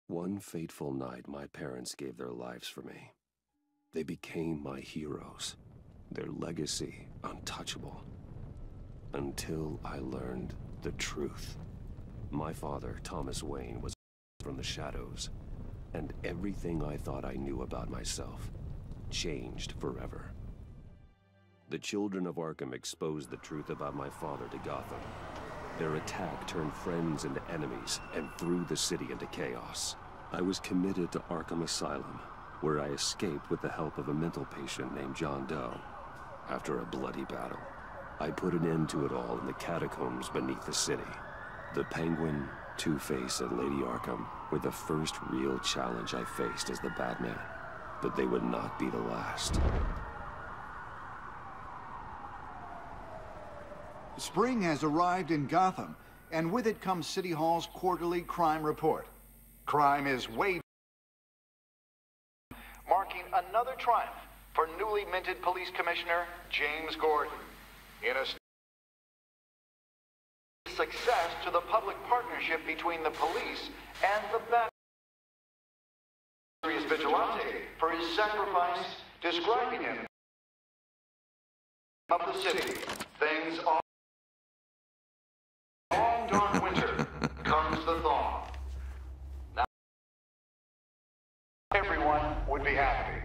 One fateful night, my parents gave their lives for me. They became my heroes, their legacy untouchable. Until I learned the truth. My father, Thomas Wayne, was from the shadows, and everything I thought I knew about myself changed forever. The children of Arkham exposed the truth about my father to Gotham. Their attack turned friends into enemies and threw the city into chaos. I was committed to Arkham Asylum, where I escaped with the help of a mental patient named John Doe. After a bloody battle, I put an end to it all in the catacombs beneath the city. The Penguin, Two-Face, and Lady Arkham were the first real challenge I faced as the Batman, but they would not be the last. Spring has arrived in Gotham, and with it comes City Hall's quarterly crime report. Crime is way marking another triumph for newly minted Police Commissioner James Gordon. In a success to the public partnership between the police and the Batman vigilante for his sacrifice, describing him of the city. Things are long dark winter comes the thaw. Now everyone would be happy.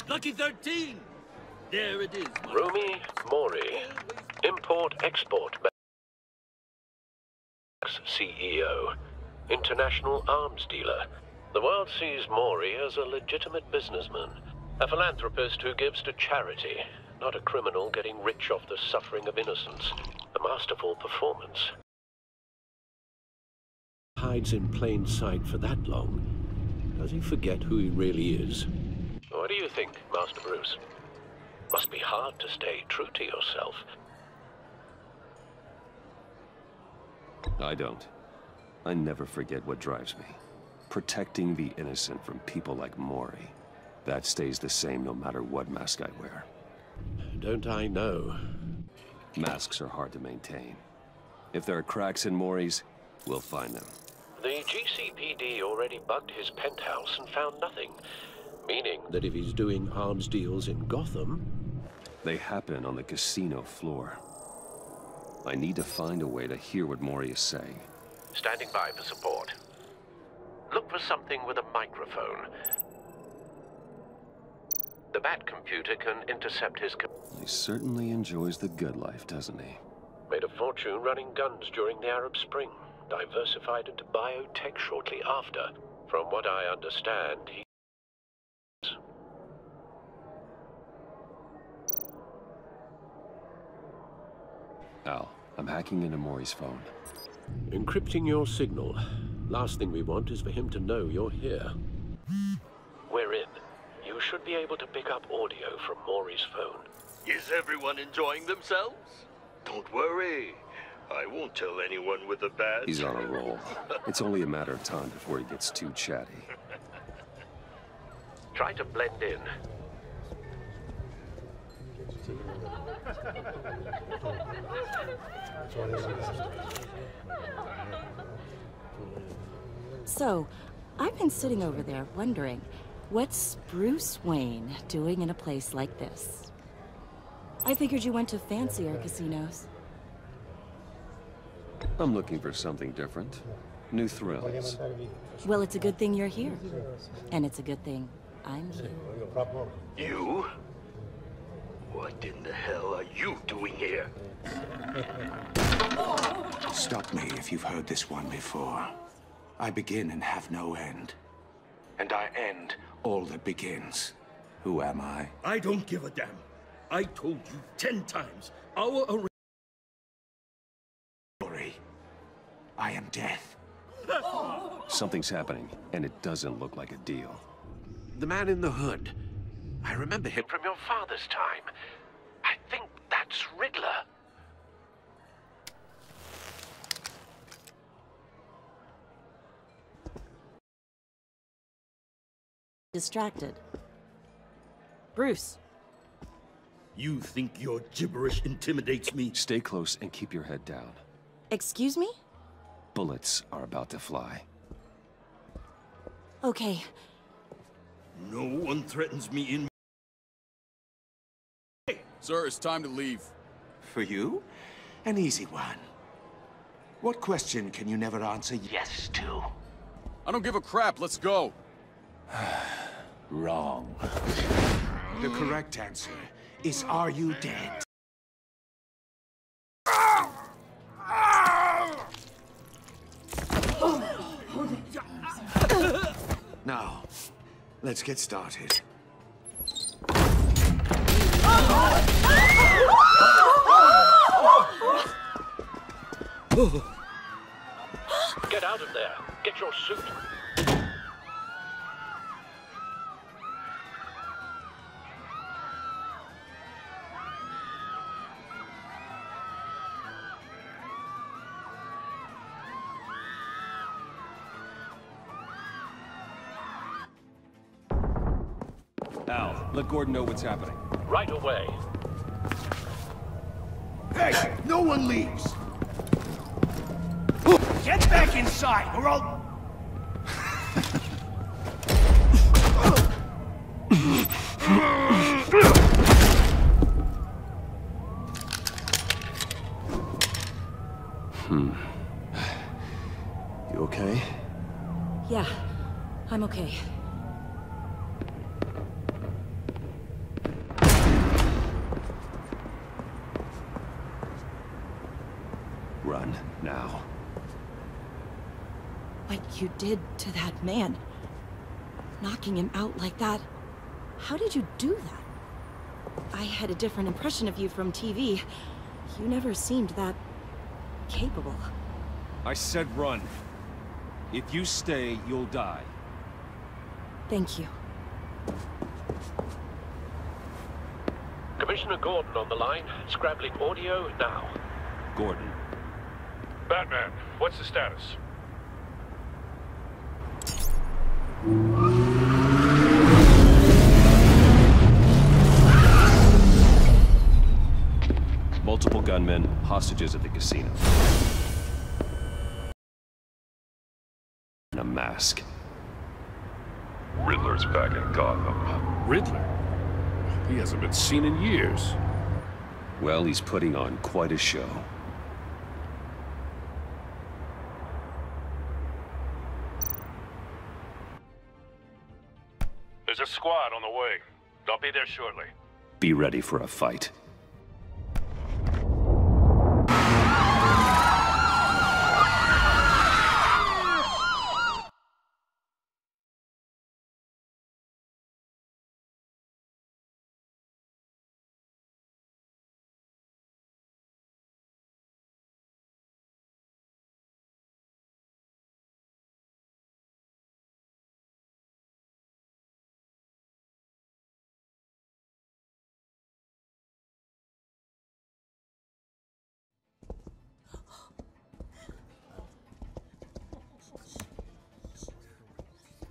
Lucky 13! There it is. Romy Mori, Import-Export CEO, international arms dealer. The world sees Mori as a legitimate businessman, a philanthropist who gives to charity, not a criminal getting rich off the suffering of innocence. A masterful performance. Hides in plain sight for that long. Does he forget who he really is? What do you think, Master Bruce? Must be hard to stay true to yourself. I don't. I never forget what drives me. Protecting the innocent from people like Mori. That stays the same no matter what mask I wear. Don't I know? Masks are hard to maintain. If there are cracks in Mori's, we'll find them. The GCPD already bugged his penthouse and found nothing. Meaning that if he's doing arms deals in Gotham... They happen on the casino floor. I need to find a way to hear what Mori is saying. Standing by for support. Look for something with a microphone. The Bat computer can intercept his... He certainly enjoys the good life, doesn't he? Made a fortune running guns during the Arab Spring. Diversified into biotech shortly after. From what I understand, he... Al, I'm hacking into Mori's phone. Encrypting your signal. Last thing we want is for him to know you're here. We're in. You should be able to pick up audio from Mori's phone. Is everyone enjoying themselves? Don't worry. I won't tell anyone with a badge. He's on a roll. It's only a matter of time before he gets too chatty. Try to blend in. So, I've been sitting over there wondering, what's Bruce Wayne doing in a place like this? I figured you went to fancier casinos. I'm looking for something different. New thrills. Well, it's a good thing you're here. And it's a good thing I'm here. You? What in the hell are you doing here? Stop me if you've heard this one before. I begin and have no end. And I end all that begins. Who am I? I don't give a damn. I told you 10 times. Our Story. I am death. Something's happening, and it doesn't look like a deal. The man in the hood. I remember him from your father's time. I think that's Riddler. Distracted. Bruce. You think your gibberish intimidates me? Stay close and keep your head down. Excuse me? Bullets are about to fly. Okay. No one threatens me in... Sir, it's time to leave. For you? An easy one. What question can you never answer yes to? I don't give a crap. Let's go. Wrong. The correct answer is, are you dead? Now, let's get started. Get out of there. Get your suit. Al, let Gordon know what's happening. Right away. Hey, no one leaves! Get back inside, or I'll... You okay? Yeah, I'm okay. Run, now. What you did to that man, knocking him out like that, how did you do that? I had a different impression of you from TV. You never seemed that capable. I said run. If you stay, you'll die. Thank you. Commissioner Gordon on the line. Scrabbling audio now. Gordon. Batman, what's the status? Multiple gunmen, hostages at the casino. And a mask. Riddler's back in Gotham. Riddler? He hasn't been seen in years. Well, he's putting on quite a show. There's a squad on the way. They'll be there shortly. Be ready for a fight.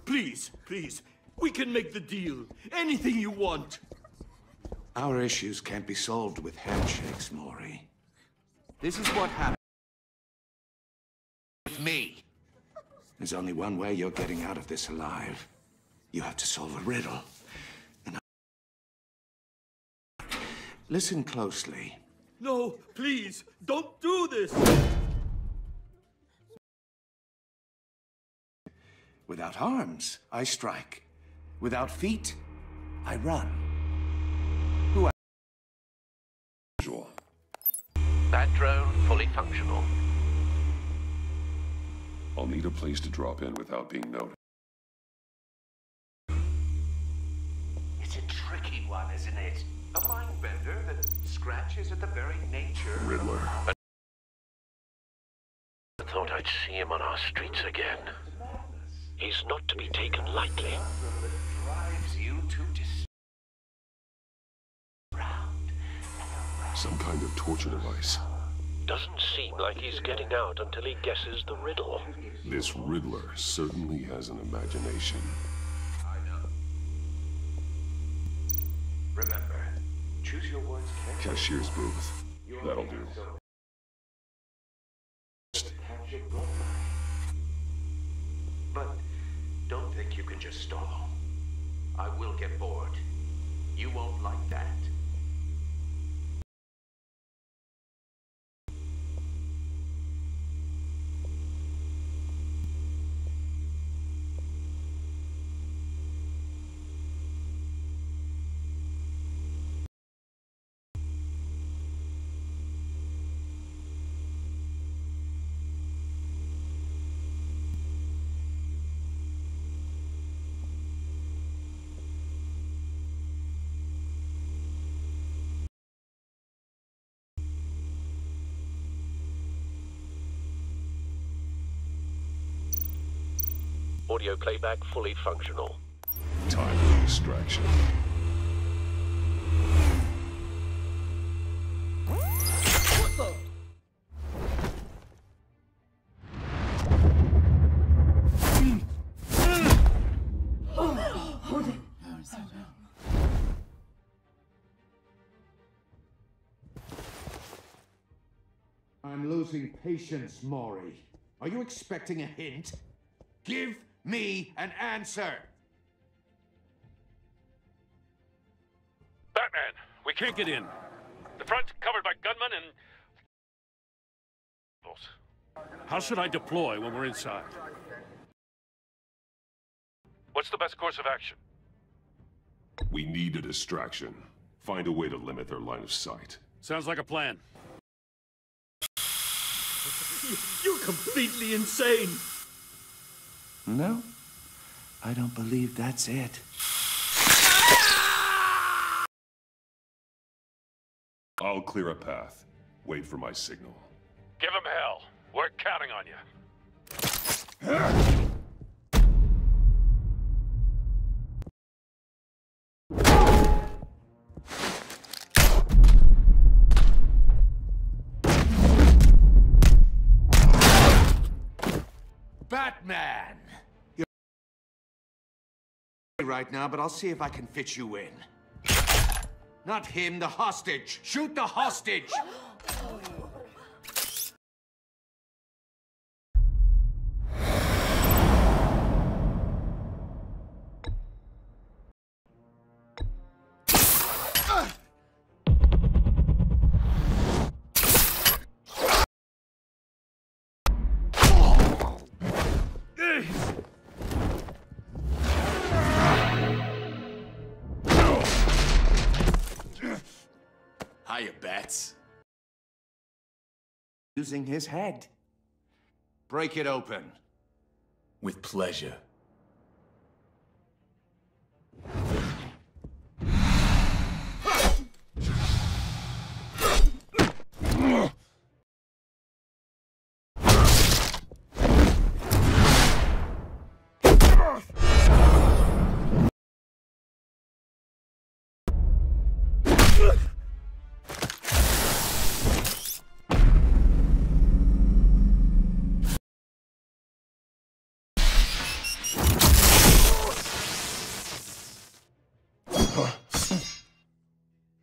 Please, please, we can make the deal. Anything you want. Our issues can't be solved with handshakes, Maury. This is what happened with me. There's only one way you're getting out of this alive. You have to solve a riddle. And listen closely. No, please, don't do this! Without arms, I strike. Without feet, I run. Who Visual. That drone fully functional. I'll need a place to drop in without being noticed. It's a tricky one, isn't it? A mind bender that scratches at the very nature Riddler. I thought I'd see him on our streets again. He's not to be taken lightly. that drives you to Some kind of torture device. Doesn't seem like he's getting out until he guesses the riddle. This Riddler certainly has an imagination. I know. Remember, Choose your words carefully. Cashier's booth. That'll do. But don't think you can just stall. I will get bored. You won't like that. Audio playback fully functional. Time for distraction. I'm losing patience, Maury. Are you expecting a hint? Give me an answer! Batman, we can't get in. The front's covered by gunmen and... How should I deploy when we're inside? What's the best course of action? We need a distraction. Find a way to limit their line of sight. Sounds like a plan. You're completely insane! No, I don't believe that's it. I'll clear a path. Wait for my signal. Give him hell. We're counting on you. Batman! You're right now, but I'll see if I can fit you in. Not him, the hostage! Shoot the hostage! Hiya, Bats. Using his head. Break it open. With pleasure.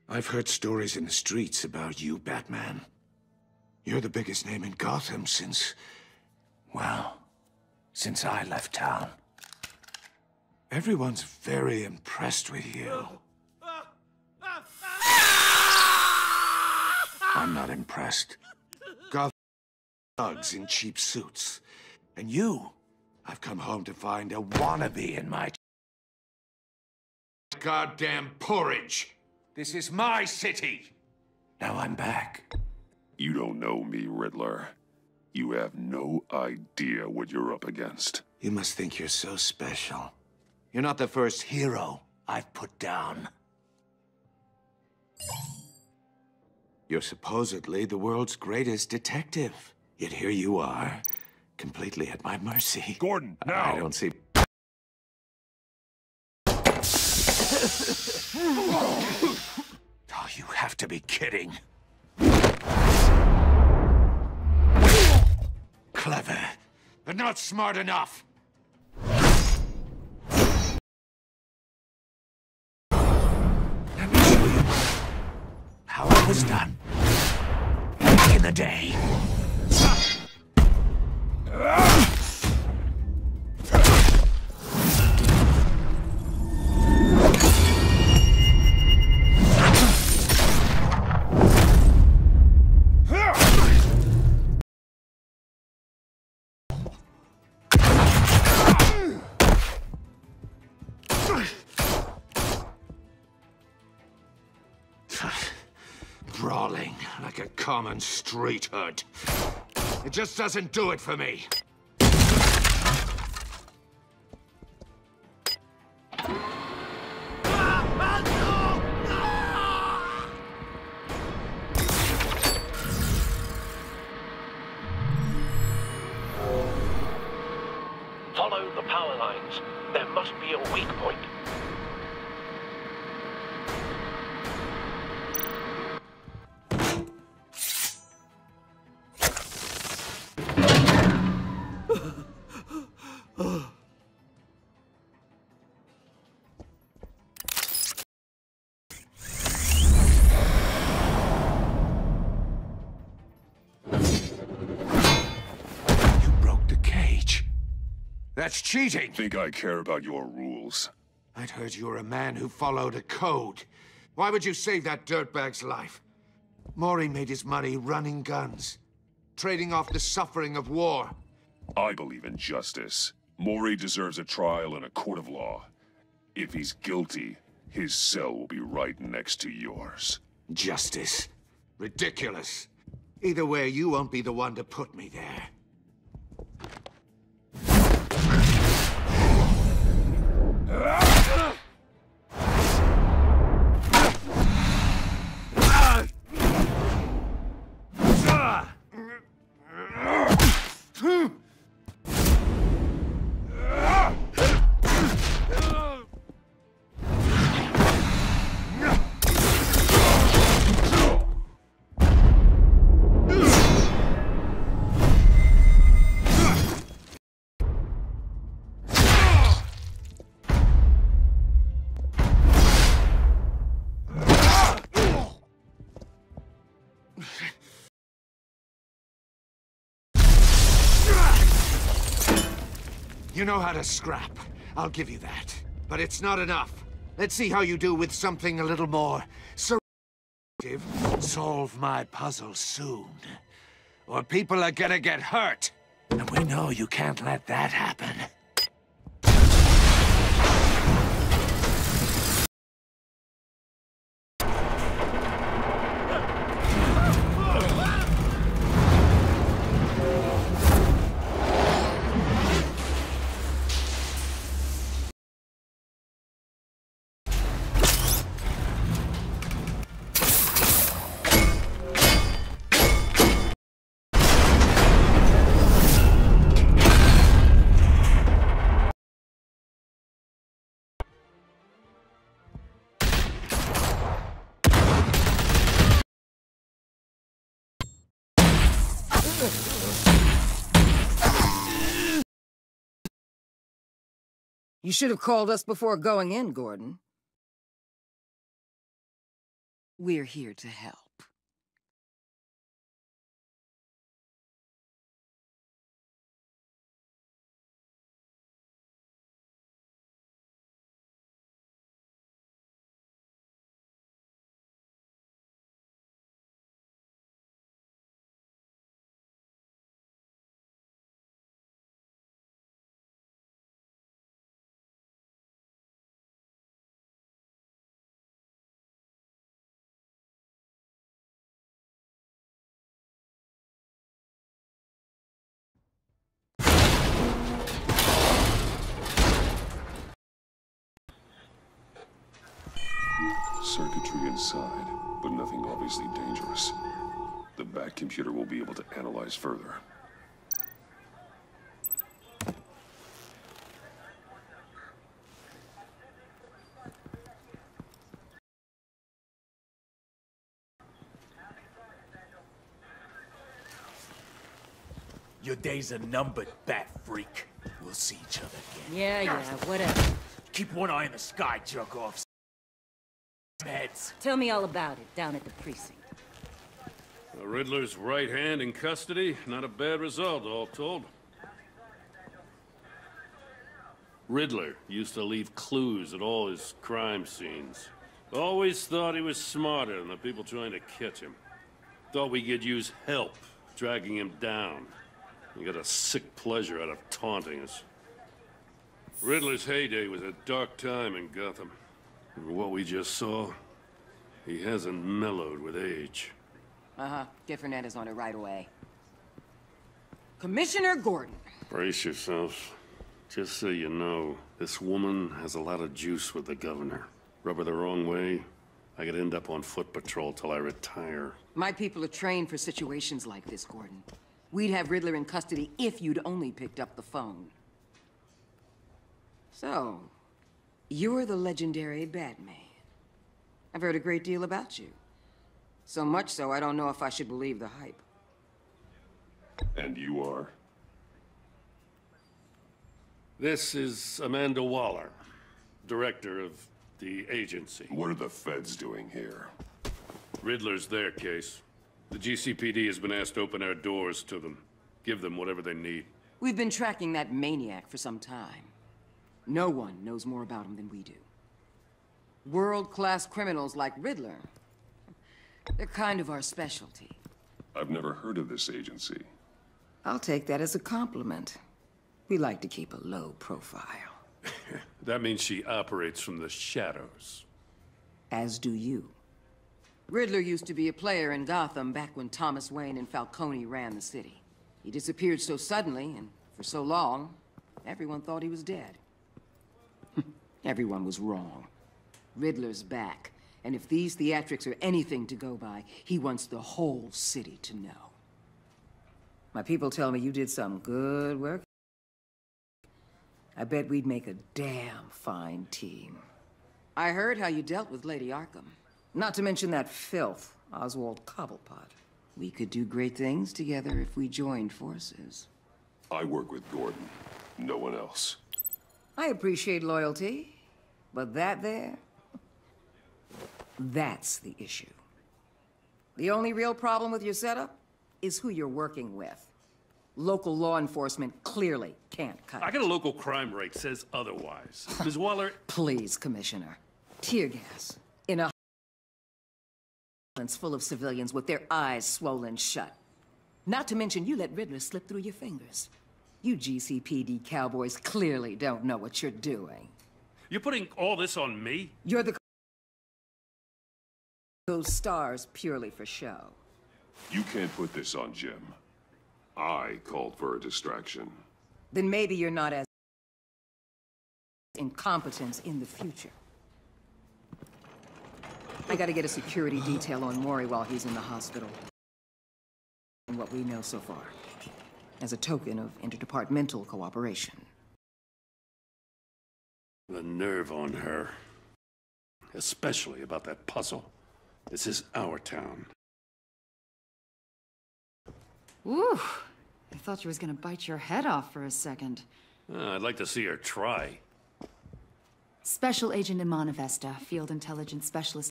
I've heard stories in the streets about you, Batman. You're the biggest name in Gotham since... well, since I left town. Everyone's very impressed with you. I'm not impressed. Gotham thugs in cheap suits. And you, I've come home to find a wannabe in my... goddamn porridge. This is my city! Now I'm back. You don't know me, Riddler. You have no idea what you're up against. You must think you're so special. You're not the first hero I've put down. You're supposedly the world's greatest detective. Yet here you are, completely at my mercy. Gordon, now! I don't see... Oh, you have to be kidding. Clever, but not smart enough. Let me show you in a day. Brawling like a common street hood. It just doesn't do it for me. Follow the power lines. There must be a weak point. That's cheating! Think I care about your rules? I'd heard you were a man who followed a code. Why would you save that dirtbag's life? Maury made his money running guns, trading off the suffering of war. I believe in justice. Maury deserves a trial in a court of law. If he's guilty, his cell will be right next to yours. Justice? Ridiculous. Either way, you won't be the one to put me there. You know how to scrap. I'll give you that. But it's not enough. Let's see how you do with something a little more seductive. Solve my puzzle soon, or people are gonna get hurt. And we know you can't let that happen. You should have called us before going in, Gordon. We're here to help. Circuitry inside, but nothing obviously dangerous. The back computer will be able to analyze further. Your days are numbered, bat freak. We'll see each other again. Yeah, whatever. Keep one eye in the sky, jerk-offs. Heads. Tell me all about it down at the precinct. The Riddler's right hand in custody. Not a bad result, all told. Riddler used to leave clues at all his crime scenes. Always thought he was smarter than the people trying to catch him. Thought we could use help dragging him down. He got a sick pleasure out of taunting us. Riddler's heyday was a dark time in Gotham. And what we just saw, he hasn't mellowed with age. Uh-huh. Get Fernandez on it right away. Commissioner Gordon. Brace yourselves. Just so you know, this woman has a lot of juice with the governor. Rub her the wrong way, I could end up on foot patrol till I retire. My people are trained for situations like this, Gordon. We'd have Riddler in custody if you'd only picked up the phone. So, you're the legendary Batman. I've heard a great deal about you. So much so, I don't know if I should believe the hype. And you are? This is Amanda Waller, director of the agency. What are the feds doing here? Riddler's their case. The GCPD has been asked to open our doors to them. Give them whatever they need. We've been tracking that maniac for some time. No one knows more about him than we do. World-class criminals like Riddler. They're kind of our specialty. I've never heard of this agency. I'll take that as a compliment. We like to keep a low profile. That means she operates from the shadows. As do you. Riddler used to be a player in Gotham back when Thomas Wayne and Falcone ran the city. He disappeared so suddenly and for so long, everyone thought he was dead. Everyone was wrong. Riddler's back, and if these theatrics are anything to go by, he wants the whole city to know. My people tell me you did some good work. I bet we'd make a damn fine team. I heard how you dealt with Lady Arkham. Not to mention that filth, Oswald Cobblepot. We could do great things together if we joined forces. I work with Gordon, no one else. I appreciate loyalty, but that there, that's the issue. The only real problem with your setup is who you're working with. Local law enforcement clearly can't cut it. I got a local crime rate says otherwise. Ms. Waller... Please, Commissioner. Tear gas. In a full of civilians with their eyes swollen shut. Not to mention you let Riddler slip through your fingers. You GCPD cowboys clearly don't know what you're doing. You're putting all this on me? You're the... those stars purely for show. You can't put this on Jim. I called for a distraction. Then maybe you're not as incompetent in the future. I gotta get a security detail on Maury while he's in the hospital. And what we know so far. As a token of interdepartmental cooperation. The nerve on her. Especially about that puzzle. This is our town. Ooh, I thought you was gonna bite your head off for a second. I'd like to see her try. Special Agent Imana Vesta, Field Intelligence Specialist,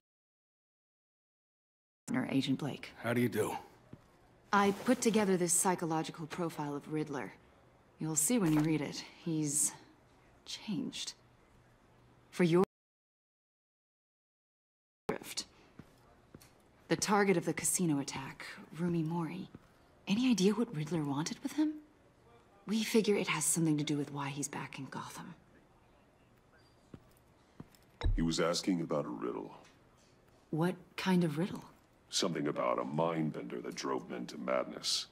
Agent Blake. How do you do? I put together this psychological profile of Riddler. You'll see when you read it. He's changed. For your drift. The target of the casino attack, Rumi Mori. Any idea what Riddler wanted with him? We figure it has something to do with why he's back in Gotham. He was asking about a riddle. What kind of riddle? Something about a mind-bender that drove men to madness.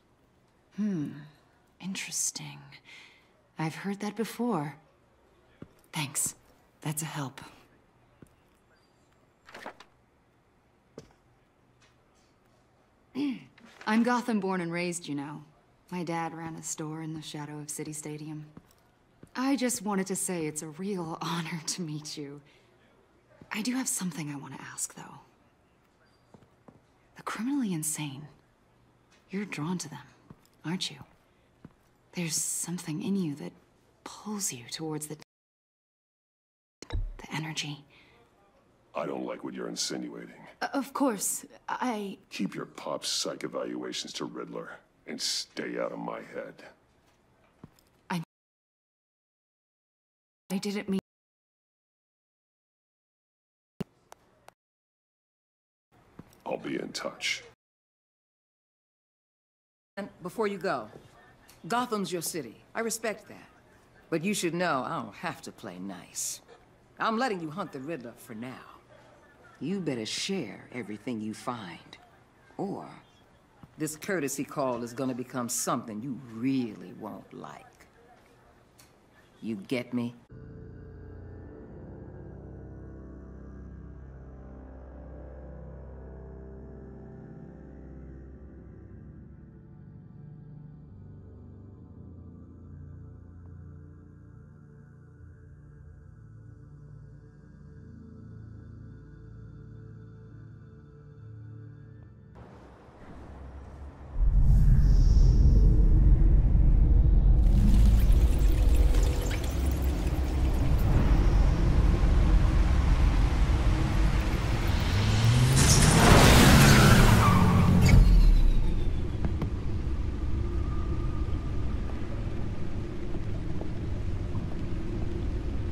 Interesting. I've heard that before. Thanks. That's a help. I'm Gotham born and raised, you know. My dad ran a store in the shadow of City Stadium. I just wanted to say it's a real honor to meet you. I do have something I want to ask, though. The criminally insane. You're drawn to them, aren't you? There's something in you that pulls you towards the energy. I don't like what you're insinuating. Of course, I... Keep your pop's psych evaluations to Riddler, and stay out of my head. I didn't mean... I'll be in touch. And before you go, Gotham's your city. I respect that. But you should know I don't have to play nice. I'm letting you hunt the Riddler for now. You better share everything you find. Or this courtesy call is gonna become something you really won't like. You get me?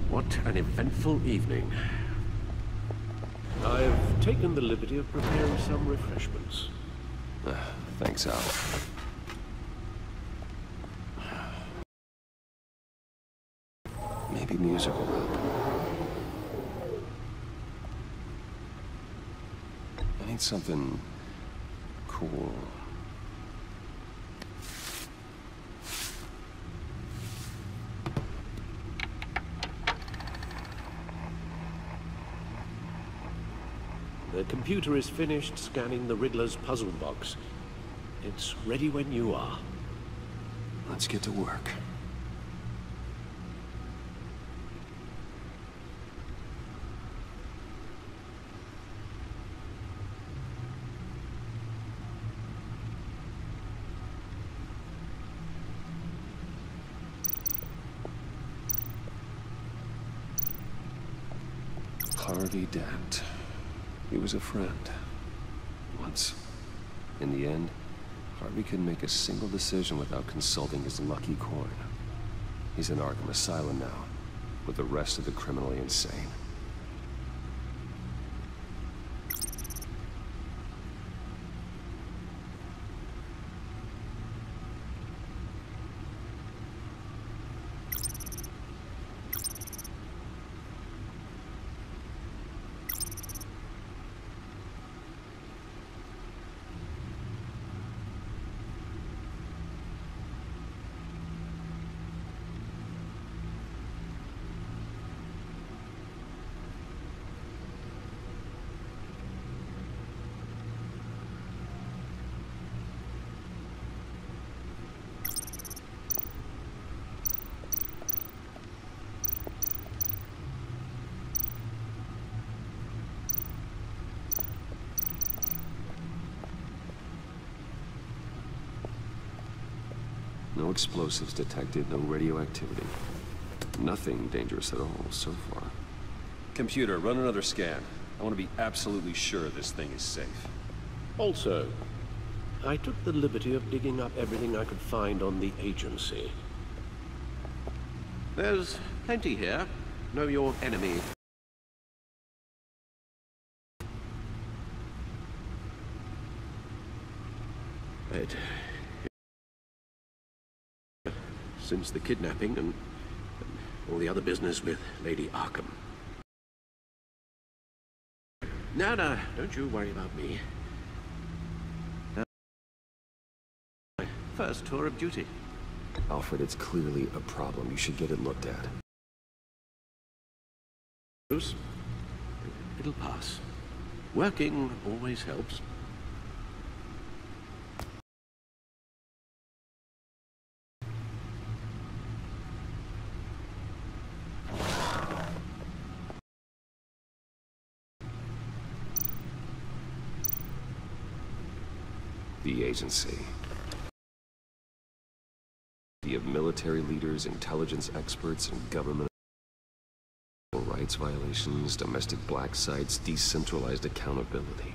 What an eventful evening. I've taken the liberty of preparing some refreshments. Thanks, Al. Maybe music will help. I need something cool. The computer is finished scanning the Riddler's puzzle box. It's ready when you are. Let's get to work. Harvey Dent. He was a friend. Once. In the end, Harvey couldn't make a single decision without consulting his lucky coin. He's in Arkham Asylum now, with the rest of the criminally insane. No explosives detected, no radioactivity. Nothing dangerous at all so far. Computer, run another scan. I want to be absolutely sure this thing is safe. Also, I took the liberty of digging up everything I could find on the agency. There's plenty here. Know your enemy. Since the kidnapping and all the other business with Lady Arkham. No, don't you worry about me. My first tour of duty. Alfred, it's clearly a problem. You should get it looked at. Bruce, it'll pass. Working always helps. The agency. Of military leaders, intelligence experts, and government rights violations, domestic black sites, decentralized accountability.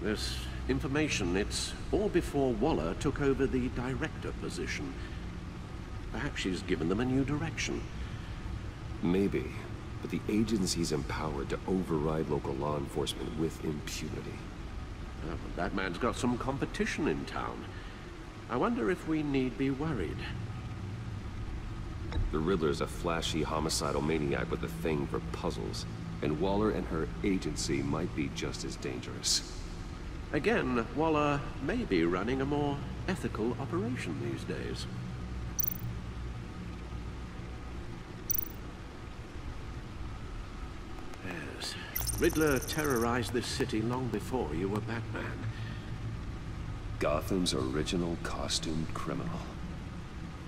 This information, it's all before Waller took over the director position. Perhaps she's given them a new direction. Maybe, but the agency's empowered to override local law enforcement with impunity. Well, that man's got some competition in town. I wonder if we need be worried. The Riddler's a flashy, homicidal maniac with a thing for puzzles, and Waller and her agency might be just as dangerous. Again, Waller may be running a more ethical operation these days. Yes, Riddler terrorized this city long before you were Batman. Gotham's original costumed criminal.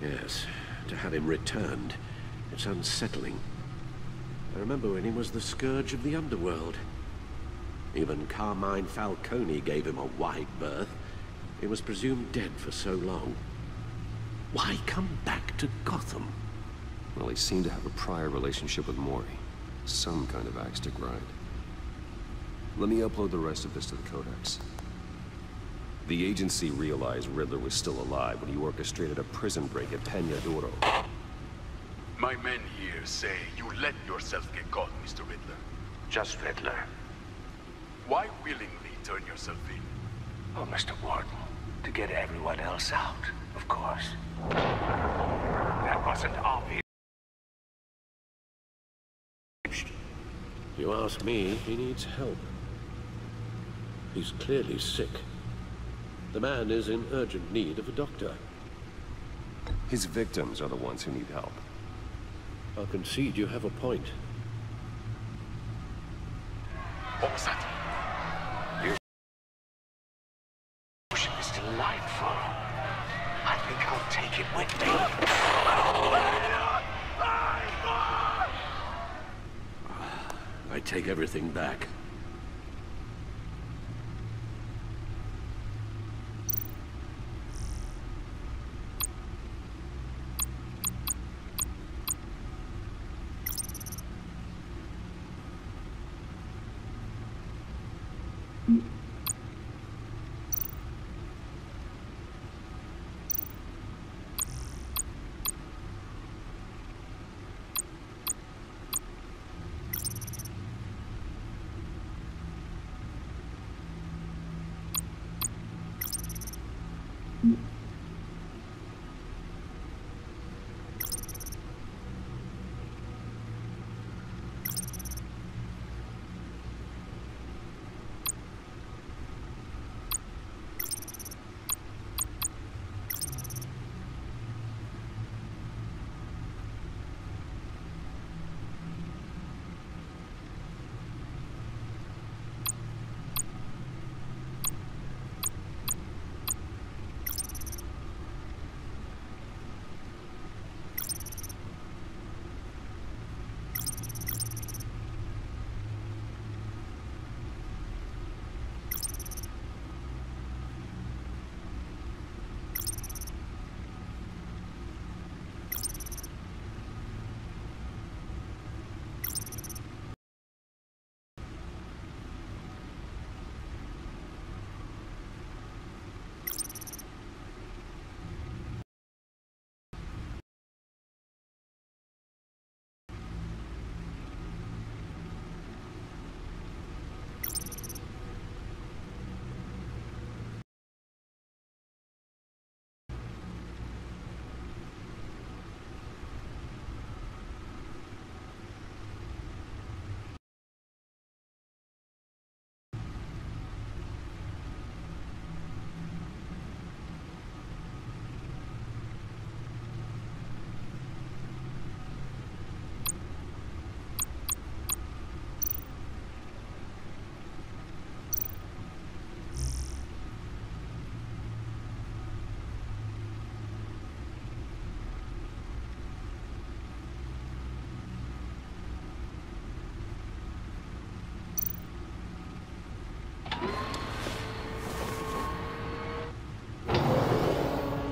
Yes, to have him returned, it's unsettling. I remember when he was the scourge of the underworld. Even Carmine Falcone gave him a wide berth. He was presumed dead for so long. Why come back to Gotham? Well, he seemed to have a prior relationship with Mori. Some kind of axe to grind. Let me upload the rest of this to the Codex. The agency realized Riddler was still alive when he orchestrated a prison break at Peñadoro. My men here say you let yourself get caught, Mr. Riddler. Just Riddler. Why willingly turn yourself in? Oh, Mr. Warden, to get everyone else out, of course. That wasn't obvious. If you ask me, he needs help. He's clearly sick. The man is in urgent need of a doctor. His victims are the ones who need help. I'll concede you have a point. What was that? Your ocean is delightful. I think I'll take it with me. I take everything back.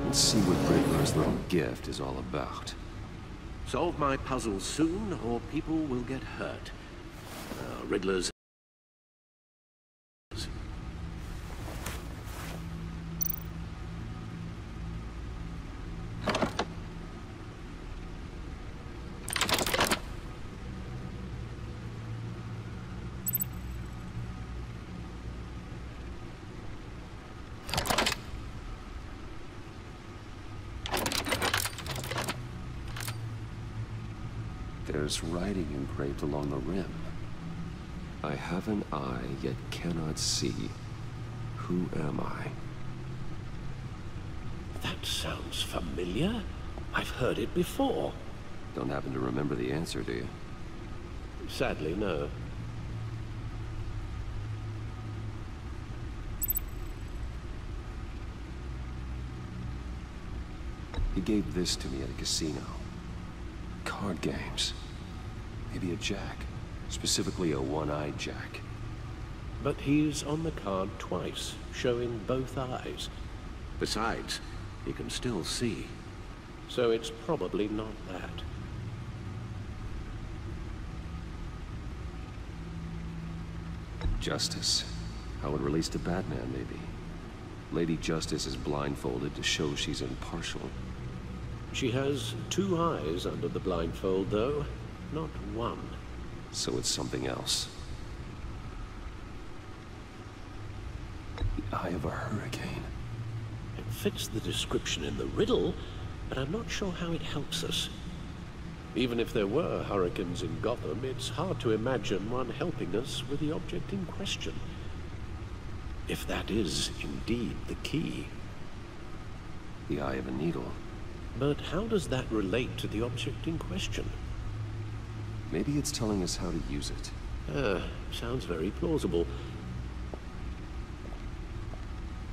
Let's see what Riddler's little gift is all about. Solve my puzzle soon, or people will get hurt. Riddler's... There's writing engraved along the rim. I have an eye, yet cannot see. Who am I? That sounds familiar. I've heard it before. Don't happen to remember the answer, do you? Sadly, no. He gave this to me at a casino. Card games. Maybe a jack. Specifically a one-eyed jack. But he's on the card twice, showing both eyes. Besides, he can still see. So it's probably not that. Justice. How it relates to Batman, maybe. Lady Justice is blindfolded to show she's impartial. She has two eyes under the blindfold, though, not one. So it's something else. The eye of a hurricane. It fits the description in the riddle, but I'm not sure how it helps us. Even if there were hurricanes in Gotham, it's hard to imagine one helping us with the object in question. If that is indeed the key. The eye of a needle. But how does that relate to the object in question? Maybe it's telling us how to use it. Sounds very plausible.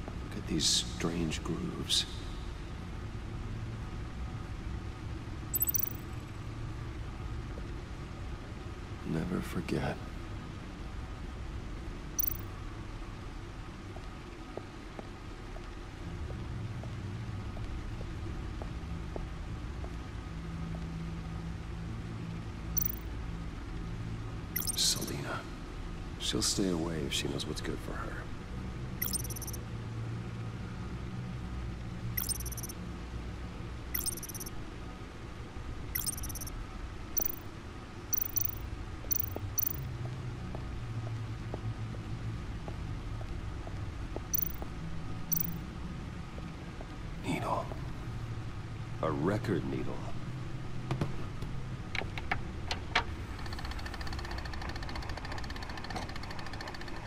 Look at these strange grooves. Never forget. Selina. She'll stay away if she knows what's good for her. Needle. A record needle.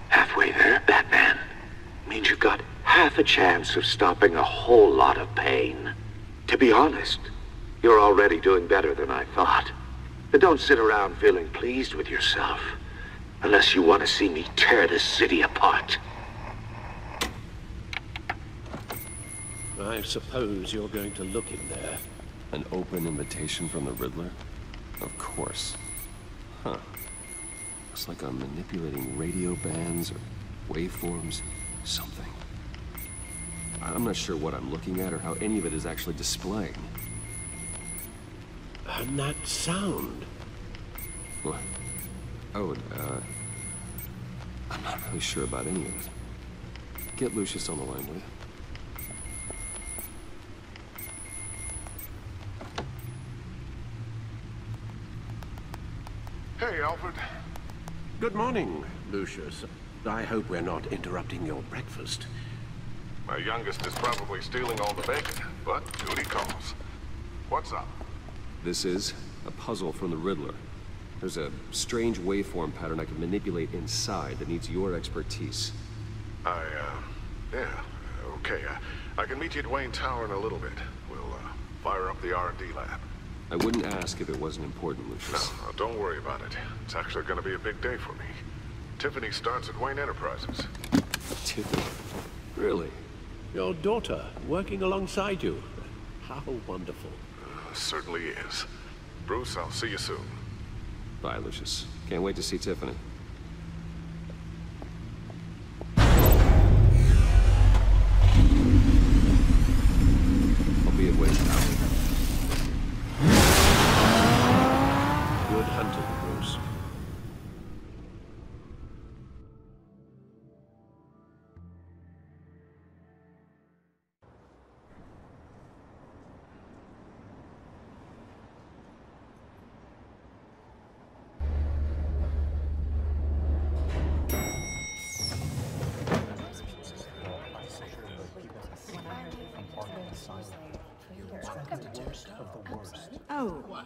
Halfway there, Batman. Means you've got half a chance of stopping a whole lot of pain. To be honest, you're already doing better than I thought. But don't sit around feeling pleased with yourself. Unless you want to see me tear this city apart. I suppose you're going to look in there. An open invitation from the Riddler? Of course. Huh. Looks like I'm manipulating radio bands or waveforms, something. I'm not sure what I'm looking at or how any of it is actually displaying. And that sound. What? Oh, I'm not really sure about any of it. Get Lucius on the line, will you? Hey, Alfred. Good morning, Lucius. I hope we're not interrupting your breakfast. My youngest is probably stealing all the bacon, but duty calls. What's up? This is a puzzle from the Riddler. There's a strange waveform pattern I can manipulate inside that needs your expertise. Yeah, okay. I can meet you at Wayne Tower in a little bit. We'll, fire up the R&D lab. I wouldn't ask if it wasn't important, Lucius. No, don't worry about it. It's actually gonna be a big day for me. Tiffany starts at Wayne Enterprises. Tiffany? Really? Your daughter, working alongside you. How wonderful. Certainly is. Bruce, I'll see you soon. Bye, Lucius. Can't wait to see Tiffany. I'll be at Wayne Tower.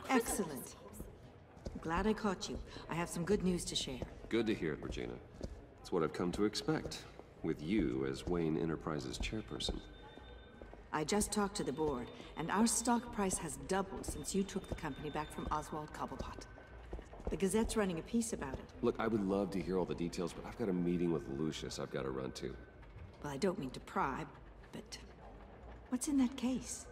Excellent. Glad I caught you. I have some good news to share. Good to hear it, Regina. It's what I've come to expect, with you as Wayne Enterprises chairperson. I just talked to the board, and our stock price has doubled since you took the company back from Oswald Cobblepot. The Gazette's running a piece about it. Look, I would love to hear all the details, but I've got a meeting with Lucius I've got to run to. Well, I don't mean to pry, but what's in that case?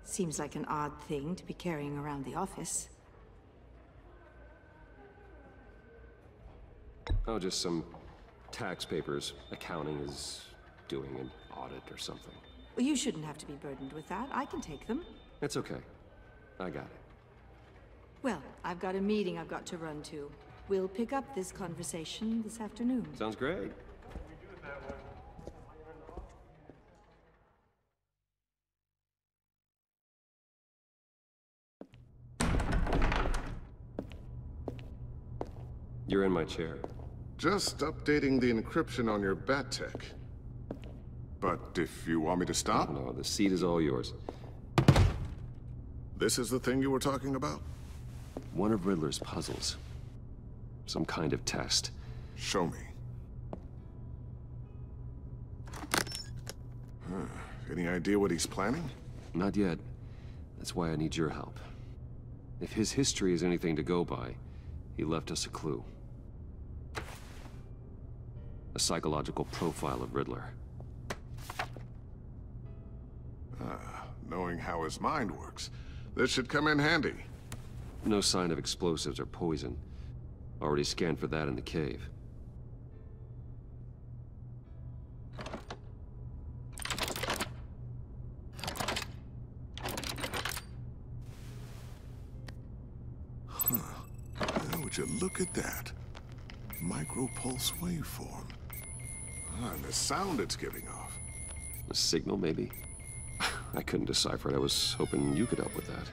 Seems like an odd thing to be carrying around the office. Oh, just some tax papers. Accounting is doing an audit or something. Well, you shouldn't have to be burdened with that. I can take them. It's okay. I got it. Well, I've got a meeting I've got to run to. We'll pick up this conversation this afternoon. Sounds great. You're in my chair. Just updating the encryption on your BatTech. But if you want me to stop? No, the seat is all yours. This is the thing you were talking about? One of Riddler's puzzles. Some kind of test. Show me. Any idea what he's planning? Not yet. That's why I need your help. If his history is anything to go by, he left us a clue. A psychological profile of Riddler. Knowing how his mind works, this should come in handy. No sign of explosives or poison. Already scanned for that in the cave. Would you look at that? Micro-pulse waveform. And the sound it's giving off. A signal, maybe? I couldn't decipher it. I was hoping you could help with that.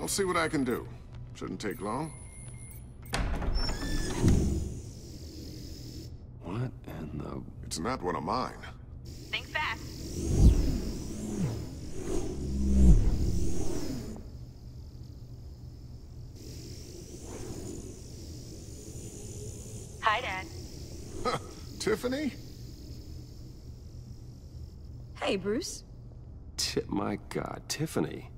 I'll see what I can do. Shouldn't take long. What in the... It's not one of mine. Think fast. Hi, Dad. Huh, Tiffany? Hey, Bruce. My God, Tiffany.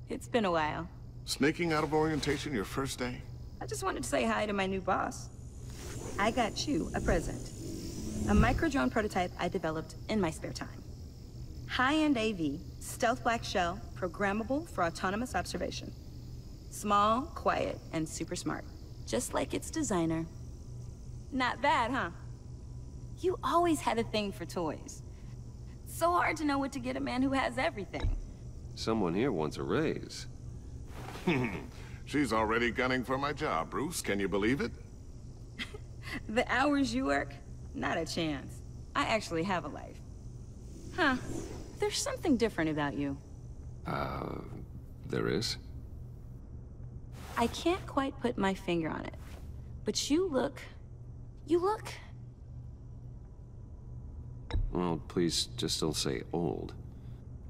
It's been a while. Sneaking out of orientation your first day? I just wanted to say hi to my new boss. I got you a present. A micro-drone prototype I developed in my spare time. High-end AV, stealth black shell, programmable for autonomous observation. Small, quiet, and super smart. Just like its designer. Not bad, huh? You always had a thing for toys. So hard to know what to get a man who has everything. Someone here wants a raise. She's already gunning for my job, Bruce. Can you believe it? The hours you work? Not a chance. I actually have a life. Huh. There's something different about you. There is? I can't quite put my finger on it. But you look... Well, please just don't say old.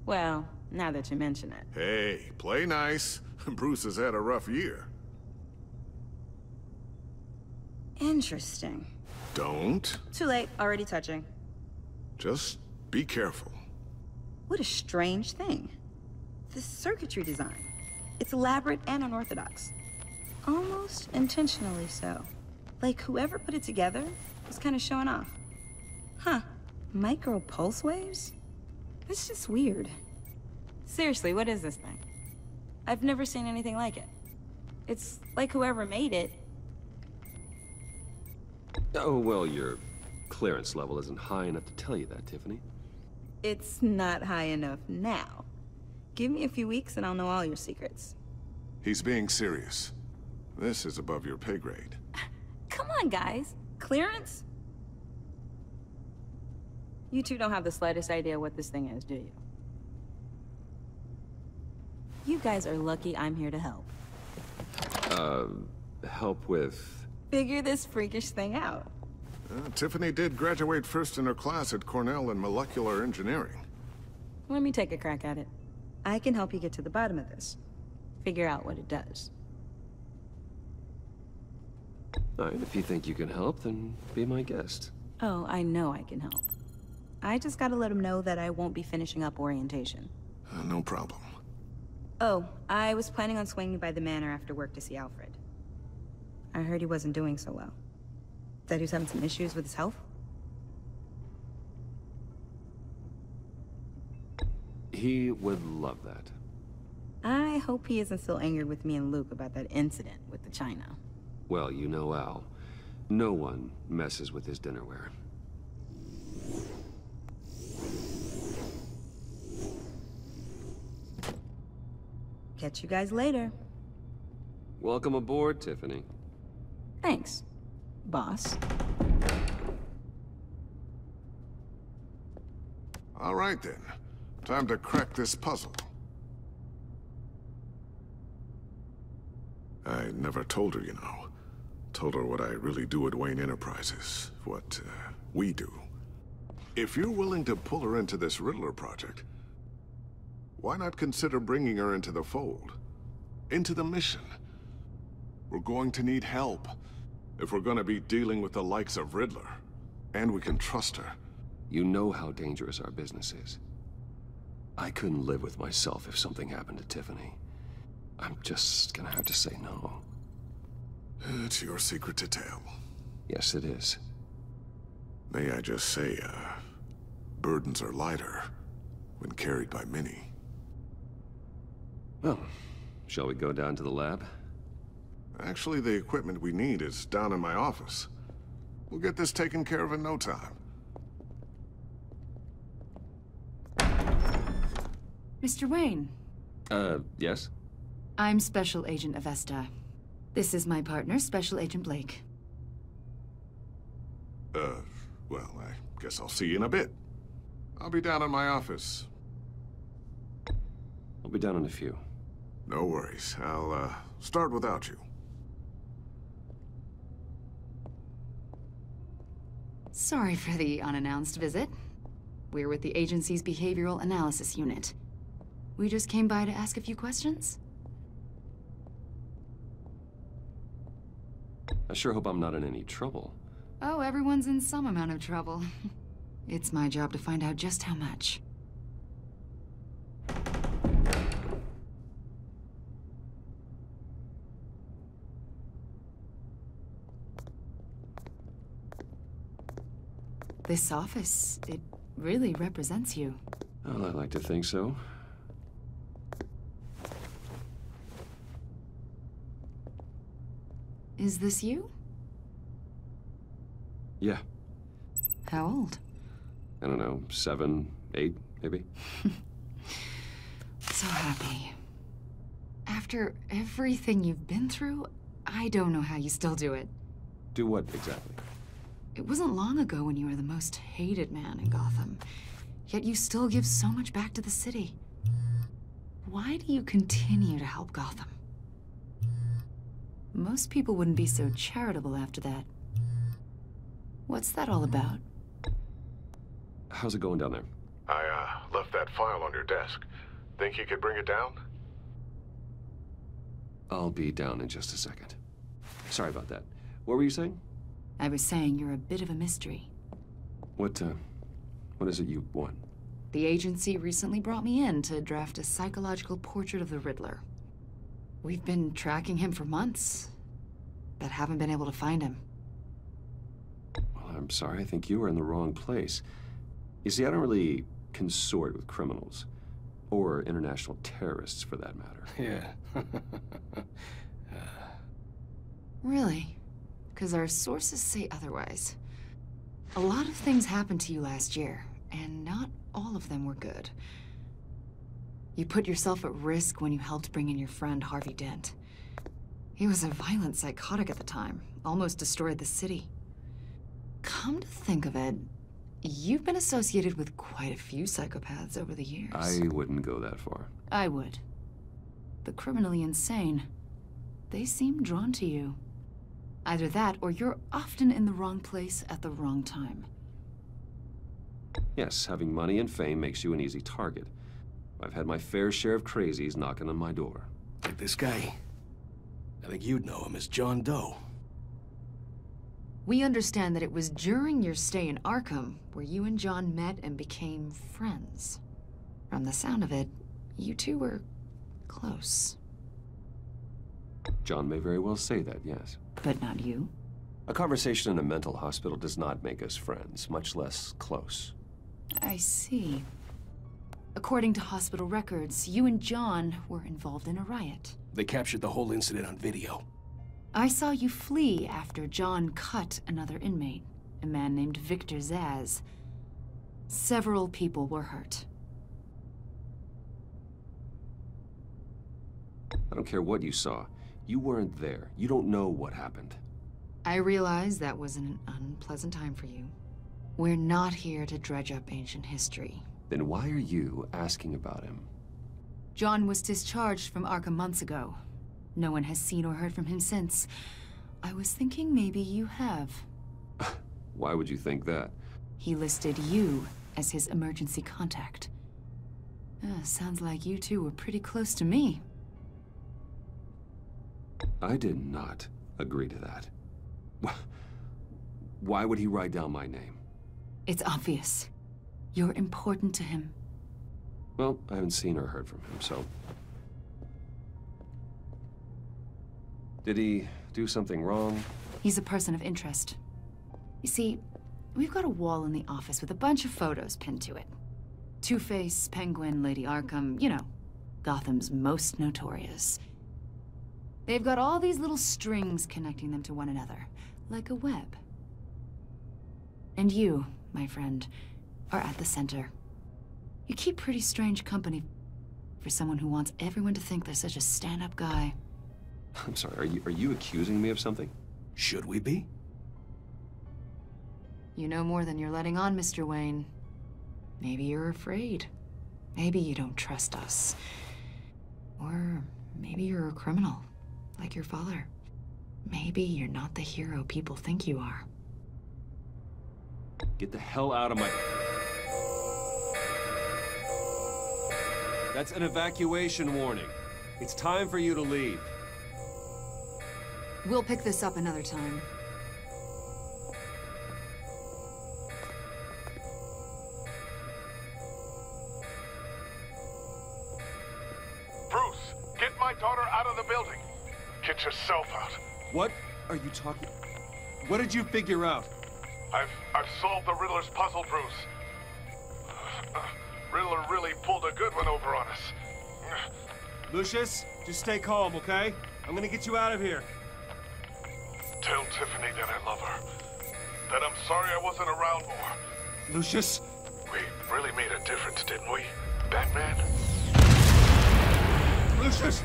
Well, now that you mention it. Hey, play nice. Bruce has had a rough year. Interesting. Don't. Too late, already touching. Just be careful. What a strange thing. The circuitry design. It's elaborate and unorthodox. Almost intentionally so. Like whoever put it together was kind of showing off. Huh. Micro pulse waves? That's just weird. Seriously, what is this thing? I've never seen anything like it. It's like whoever made it. Oh, well, your clearance level isn't high enough to tell you that, Tiffany. It's not high enough now. Give me a few weeks and I'll know all your secrets. He's being serious. This is above your pay grade. Come on, guys. Clearance? You two don't have the slightest idea what this thing is, do you? You guys are lucky I'm here to help. Help with... Figure this freakish thing out. Tiffany did graduate first in her class at Cornell in molecular engineering. Let me take a crack at it. I can help you get to the bottom of this. figure out what it does. Alright, if you think you can help, then be my guest. Oh, I know I can help. I just gotta let him know that I won't be finishing up orientation. No problem. Oh, I was planning on swinging by the manor after work to see Alfred. I heard he wasn't doing so well. That he was having some issues with his health? He would love that. I hope he isn't still angered with me and Luke about that incident with the china. Well, you know Al. No one messes with his dinnerware. Catch you guys later. Welcome aboard, Tiffany. Thanks, boss. All right then. Time to crack this puzzle. I never told her, you know. Told her what I really do at Wayne Enterprises. What, we do. If you're willing to pull her into this Riddler project, why not consider bringing her into the fold? Into the mission? We're going to need help if we're gonna be dealing with the likes of Riddler. And we can trust her. You know how dangerous our business is. I couldn't live with myself if something happened to Tiffany. I'm just gonna have to say no. It's your secret to tell. Yes, it is. May I just say, burdens are lighter when carried by many. Well, shall we go down to the lab? Actually, the equipment we need is down in my office. We'll get this taken care of in no time. Mr. Wayne. Yes? I'm Special Agent Avesta. This is my partner, Special Agent Blake. Well, I guess I'll see you in a bit. I'll be down in my office. I'll be down in a few. No worries. I'll, start without you. Sorry for the unannounced visit. We're with the agency's Behavioral Analysis Unit. We just came by to ask a few questions. I sure hope I'm not in any trouble. Oh, everyone's in some amount of trouble. It's my job to find out just how much. This office, it really represents you. Well, I like to think so. Is this you? Yeah. How old? I don't know, 7, 8, maybe? So happy. After everything you've been through, I don't know how you still do it. Do what, exactly? It wasn't long ago when you were the most hated man in Gotham, yet you still give so much back to the city. Why do you continue to help Gotham? Most people wouldn't be so charitable after that. What's that all about? How's it going down there? I, left that file on your desk. Think you could bring it down? I'll be down in just a second. Sorry about that. What were you saying? I was saying you're a bit of a mystery. What is it you want? The agency recently brought me in to draft a psychological portrait of the Riddler. We've been tracking him for months, but haven't been able to find him. Well, I'm sorry. I think you were in the wrong place. You see, I don't really consort with criminals. Or international terrorists, for that matter. Yeah. Really? Because our sources say otherwise. A lot of things happened to you last year, and not all of them were good. You put yourself at risk when you helped bring in your friend Harvey Dent. He was a violent psychotic at the time, almost destroyed the city. Come to think of it, you've been associated with quite a few psychopaths over the years. I wouldn't go that far. I would. The criminally insane. They seem drawn to you. Either that, or you're often in the wrong place at the wrong time. Yes, having money and fame makes you an easy target. I've had my fair share of crazies knocking on my door. Like this guy. I think you'd know him as John Doe. We understand that it was during your stay in Arkham where you and John met and became friends. From the sound of it, you two were close. John may very well say that, yes. But not you? A conversation in a mental hospital does not make us friends, much less close. I see. According to hospital records, you and John were involved in a riot. They captured the whole incident on video. I saw you flee after John cut another inmate, a man named Victor Zsasz. Several people were hurt. I don't care what you saw. You weren't there. You don't know what happened. I realize that was an unpleasant time for you. We're not here to dredge up ancient history. Then why are you asking about him? John was discharged from Arkham months ago. No one has seen or heard from him since. I was thinking maybe you have. Why would you think that? He listed you as his emergency contact. Sounds like you two were pretty close to me. I did not agree to that. Why would he write down my name? It's obvious. You're important to him. Well, I haven't seen or heard from him, so... Did he do something wrong? He's a person of interest. You see, we've got a wall in the office with a bunch of photos pinned to it. Two-Face, Penguin, Lady Arkham, you know, Gotham's most notorious. They've got all these little strings connecting them to one another, like a web. And you, my friend, are at the center. You keep pretty strange company for someone who wants everyone to think they're such a stand-up guy. I'm sorry, are you accusing me of something? Should we be? You know more than you're letting on, Mr. Wayne. Maybe you're afraid. Maybe you don't trust us. Or maybe you're a criminal, like your father. Maybe you're not the hero people think you are. Get the hell out of my... That's an evacuation warning. It's time for you to leave. We'll pick this up another time. Bruce, get my daughter out of the building. Get yourself out. What are you talking... What did you figure out? I've solved the Riddler's puzzle, Bruce. Riddler really pulled a good one over on us. Lucius, just stay calm, okay? I'm gonna get you out of here. Tell Tiffany that I love her. That I'm sorry I wasn't around more. Lucius? We really made a difference, didn't we, Batman? Lucius!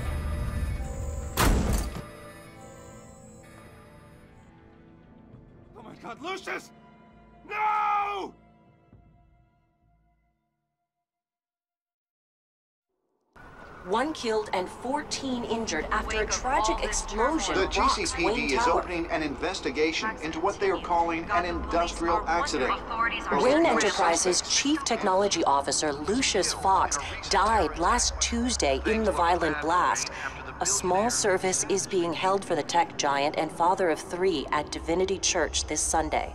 Oh my God, Lucius! No! One killed and 14 injured after a tragic explosion. The rocks GCPD Wayne is Tower. opening an investigation into what they are calling an industrial accident. Wayne Enterprises' Chief Technology Officer Lucius Fox died last Tuesday in the violent blast. A small service is being held for the tech giant and father of 3 at Divinity Church this Sunday.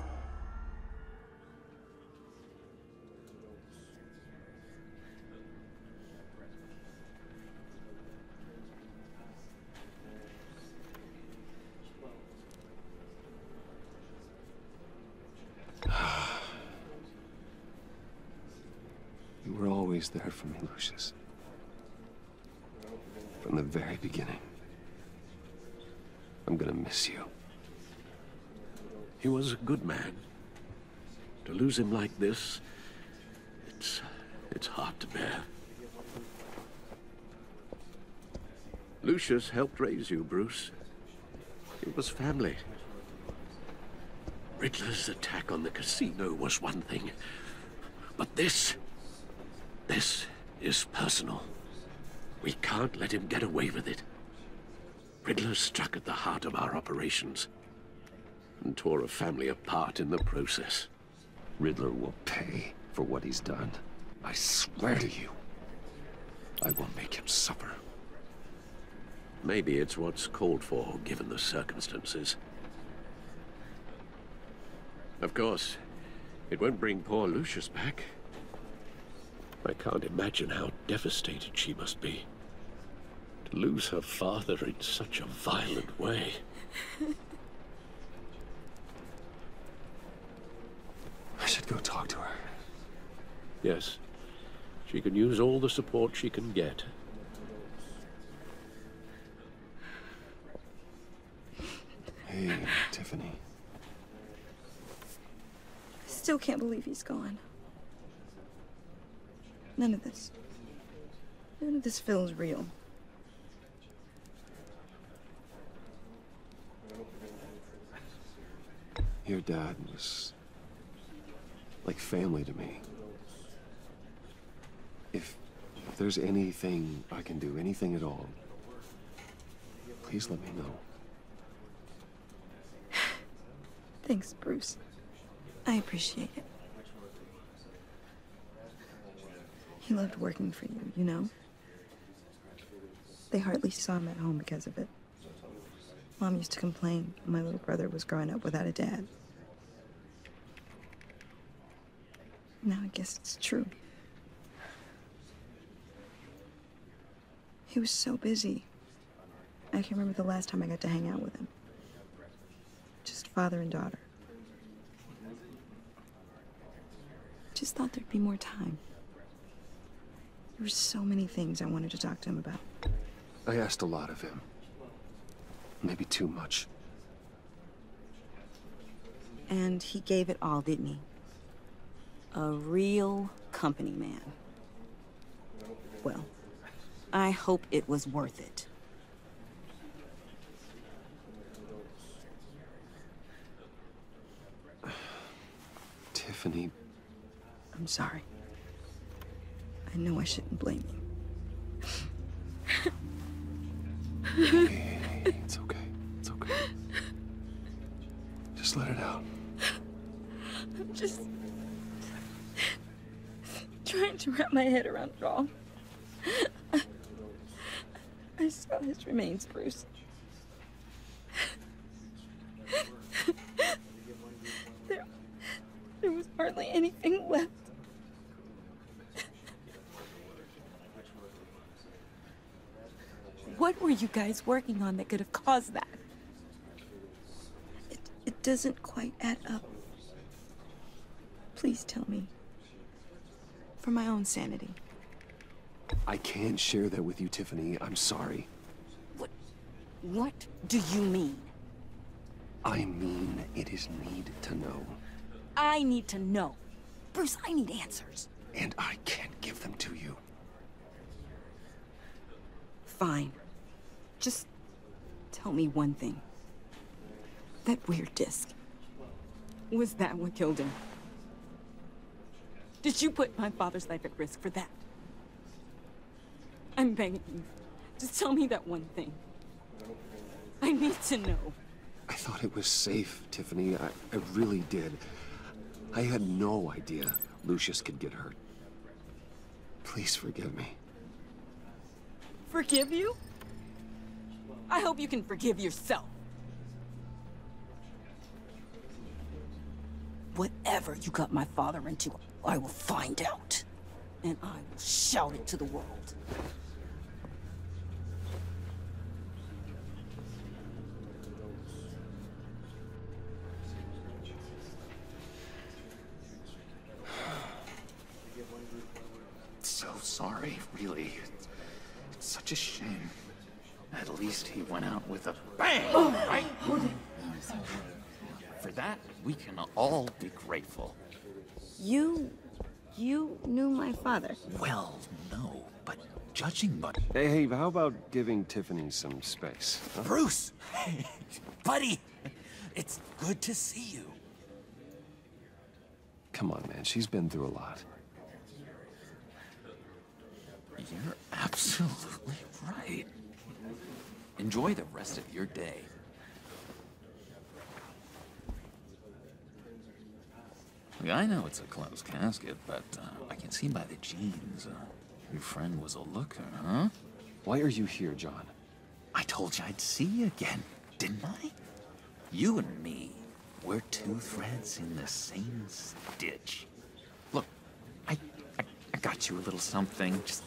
You were always there for me, Lucius. From the very beginning. I'm gonna miss you. He was a good man. To lose him like this, it's hard to bear. Lucius helped raise you, Bruce. It was family. Riddler's attack on the casino was one thing, but this is personal. We can't let him get away with it. Riddler struck at the heart of our operations and tore a family apart in the process. Riddler will pay for what he's done. I swear to you, I will make him suffer. maybe it's what's called for, given the circumstances. Of course, it won't bring poor Lucius back. I can't imagine how devastated she must be. To lose her father in such a violent way. I should go talk to her. Yes, she can use all the support she can get. Hey, Tiffany. I still can't believe he's gone. None of this feels real. Your dad was like family to me. If there's anything I can do, anything at all, please let me know. Thanks, Bruce. I appreciate it. He loved working for you, you know? They hardly saw him at home because of it. Mom used to complain when my little brother was growing up without a dad. Now I guess it's true. He was so busy. I can remember the last time I got to hang out with him. Just father and daughter. Just thought there'd be more time. There were so many things I wanted to talk to him about. I asked a lot of him. Maybe too much. And he gave it all, didn't he? A real company man. Well, I hope it was worth it. Tiffany. I'm sorry. I know I shouldn't blame you. Hey, it's okay. It's okay. Just let it out. I'm just trying to wrap my head around it all. I saw his remains, Bruce. There was hardly anything left. What were you guys working on that could have caused that? It doesn't quite add up. Please tell me. For my own sanity. I can't share that with you, Tiffany. I'm sorry. What do you mean? I mean, it is need to know. I need to know. Bruce, I need answers. And I can't give them to you. Fine. Just tell me one thing. That weird disc. Was that what killed him? Did you put my father's life at risk for that? I'm begging you. Just tell me that one thing. I need to know. I thought it was safe, Tiffany. I really did. I had no idea Lucius could get hurt. Please forgive me. Forgive you? I hope you can forgive yourself. Whatever you got my father into, I will find out. And I will shout it to the world. So sorry, really. It's such a shame. At least he went out with a bang, right? For that, we can all be grateful. You knew my father? Well, no, but judging by... Hey, how about giving Tiffany some space? Huh? Bruce! Buddy! It's good to see you. Come on, man. She's been through a lot. You're absolutely right. Enjoy the rest of your day. Look, I know it's a closed casket, but I can see by the jeans. Your friend was a looker, huh? Why are you here, John? I told you I'd see you again, didn't I? You and me, we're two threads in the same stitch. Look, I got you a little something, just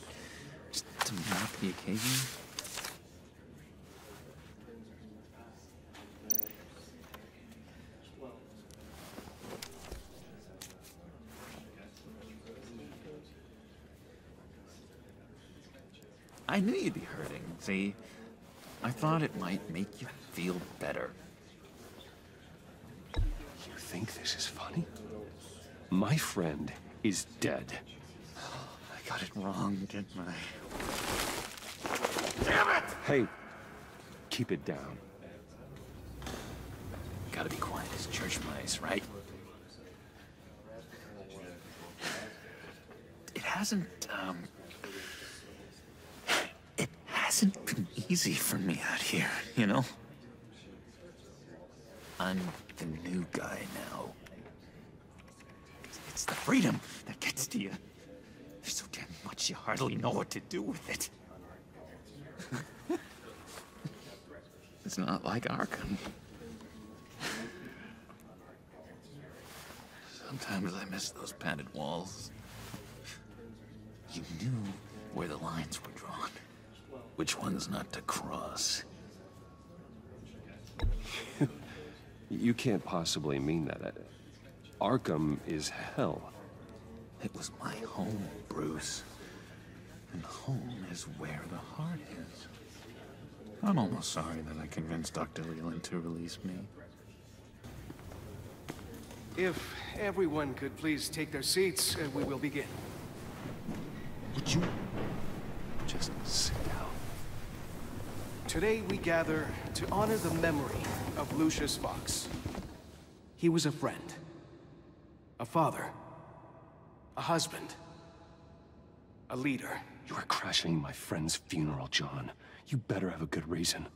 to mark the occasion. I knew you'd be hurting, see? I thought it might make you feel better. You think this is funny? My friend is dead. I got it wrong, didn't I? Damn it! Hey, keep it down. Gotta be quiet as church mice, right? It hasn't been easy for me out here, you know? I'm the new guy now. It's the freedom that gets to you. There's so damn much you hardly know what to do with it. It's not like Arkham. Sometimes I miss those padded walls. You knew where the lines were drawn. Which ones not to cross. You can't possibly mean that. Arkham is hell. It was my home, Bruce. And home is where the heart is. I'm almost sorry that I convinced Dr. Leland to release me. If everyone could please take their seats, we will begin. Would you just sit down? Today we gather to honor the memory of Lucius Fox. He was a friend, a father, a husband, a leader. You are crashing my friend's funeral, John. You better have a good reason.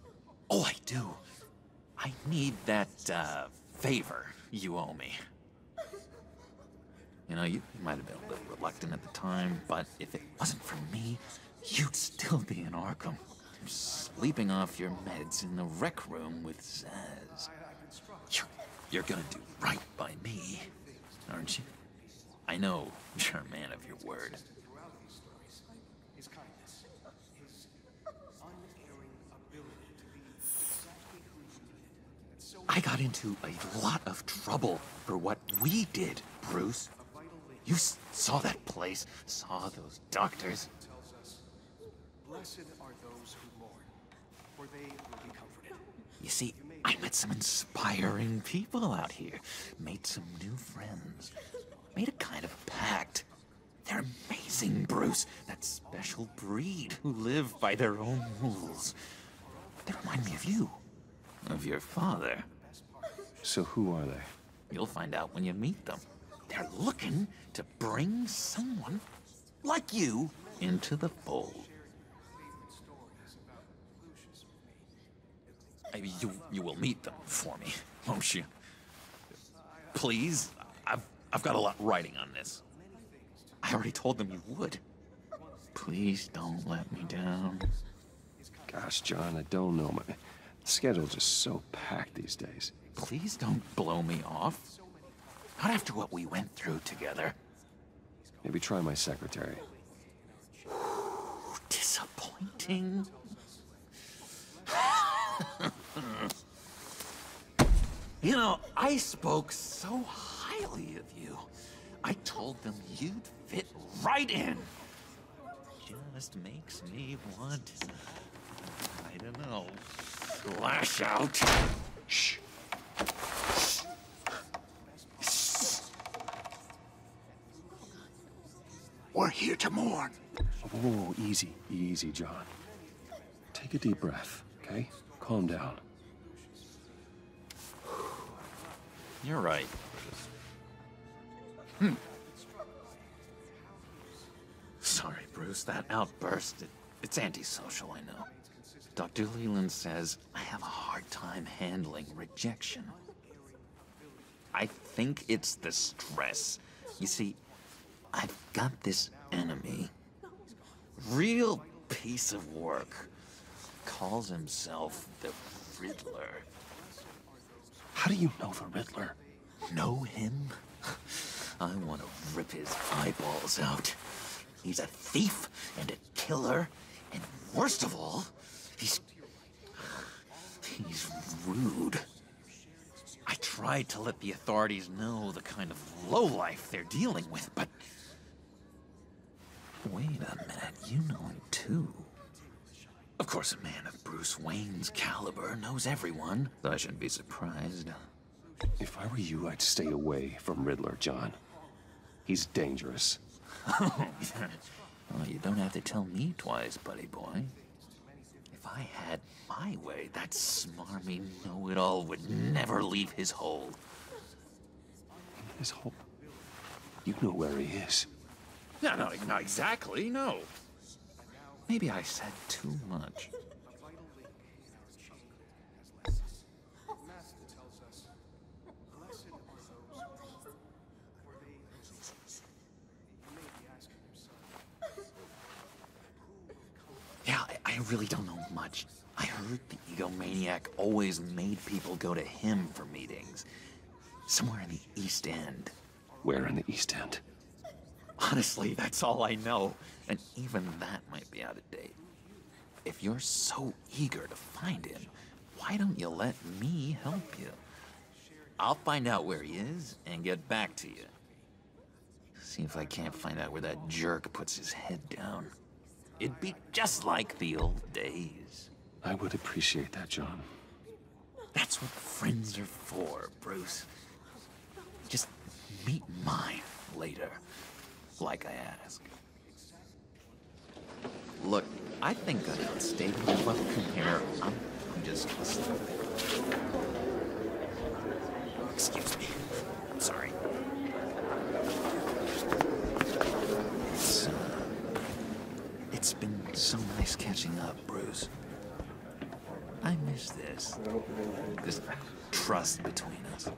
Oh, I do. I need that, favor you owe me. You know, you might have been a little reluctant at the time, but if it wasn't for me, you'd still be in Arkham. You're sleeping off your meds in the rec room with Zaz. You're gonna do right by me, aren't you? I know you're a man of your word. I got into a lot of trouble for what we did, Bruce. You saw that place, saw those doctors. Blessed are those who mourn, for they will be comforted. You see, I met some inspiring people out here, made some new friends, made a kind of a pact. They're amazing, Bruce, that special breed who live by their own rules. They remind me of you, of your father. So who are they? You'll find out when you meet them. They're looking to bring someone like you into the fold. You will meet them for me, won't you? Please, I've got a lot riding on this. I already told them you would. Please don't let me down. Gosh, John, I don't know. My schedule's just so packed these days. Please don't blow me off. Not after what we went through together. Maybe try my secretary. Disappointing. You know, I spoke so highly of you. I told them you'd fit right in. Just makes me want to, I don't know, lash out. Shh. We're here to mourn. Whoa, easy, easy, John. Take a deep breath, okay? Calm down. You're right. Sorry, Bruce, that outburst, it's antisocial, I know. Dr. Leland says I have a hard time handling rejection. I think it's the stress. You see, I've got this enemy. Real piece of work. calls himself the Riddler. How do you know the Riddler? Know him? I want to rip his eyeballs out. He's a thief and a killer, and worst of all, he's rude. I tried to let the authorities know the kind of lowlife they're dealing with, but... Wait a minute, you know him too. Of course, a man of Bruce Wayne's caliber knows everyone, so I shouldn't be surprised. If I were you, I'd stay away from Riddler, John. He's dangerous. Well, you don't have to tell me twice, buddy boy. If I had my way, that smarmy know-it-all would never leave his hole. His hole? You know where he is. No, not exactly, no. Maybe I said too much. Yeah, I really don't know much. I heard the egomaniac always made people go to him for meetings. Somewhere in the East End. Where in the East End? Honestly, that's all I know. And even that might be out of date. If you're so eager to find him, why don't you let me help you? I'll find out where he is and get back to you. See if I can't find out where that jerk puts his head down. It'd be just like the old days. I would appreciate that, John. That's what friends are for, Bruce. Just meet mine later, like I asked. Look, I think I outstayed my welcome here. I'm just listening. Excuse me. I'm sorry. It's been so nice catching up, Bruce. I miss this. This trust between us.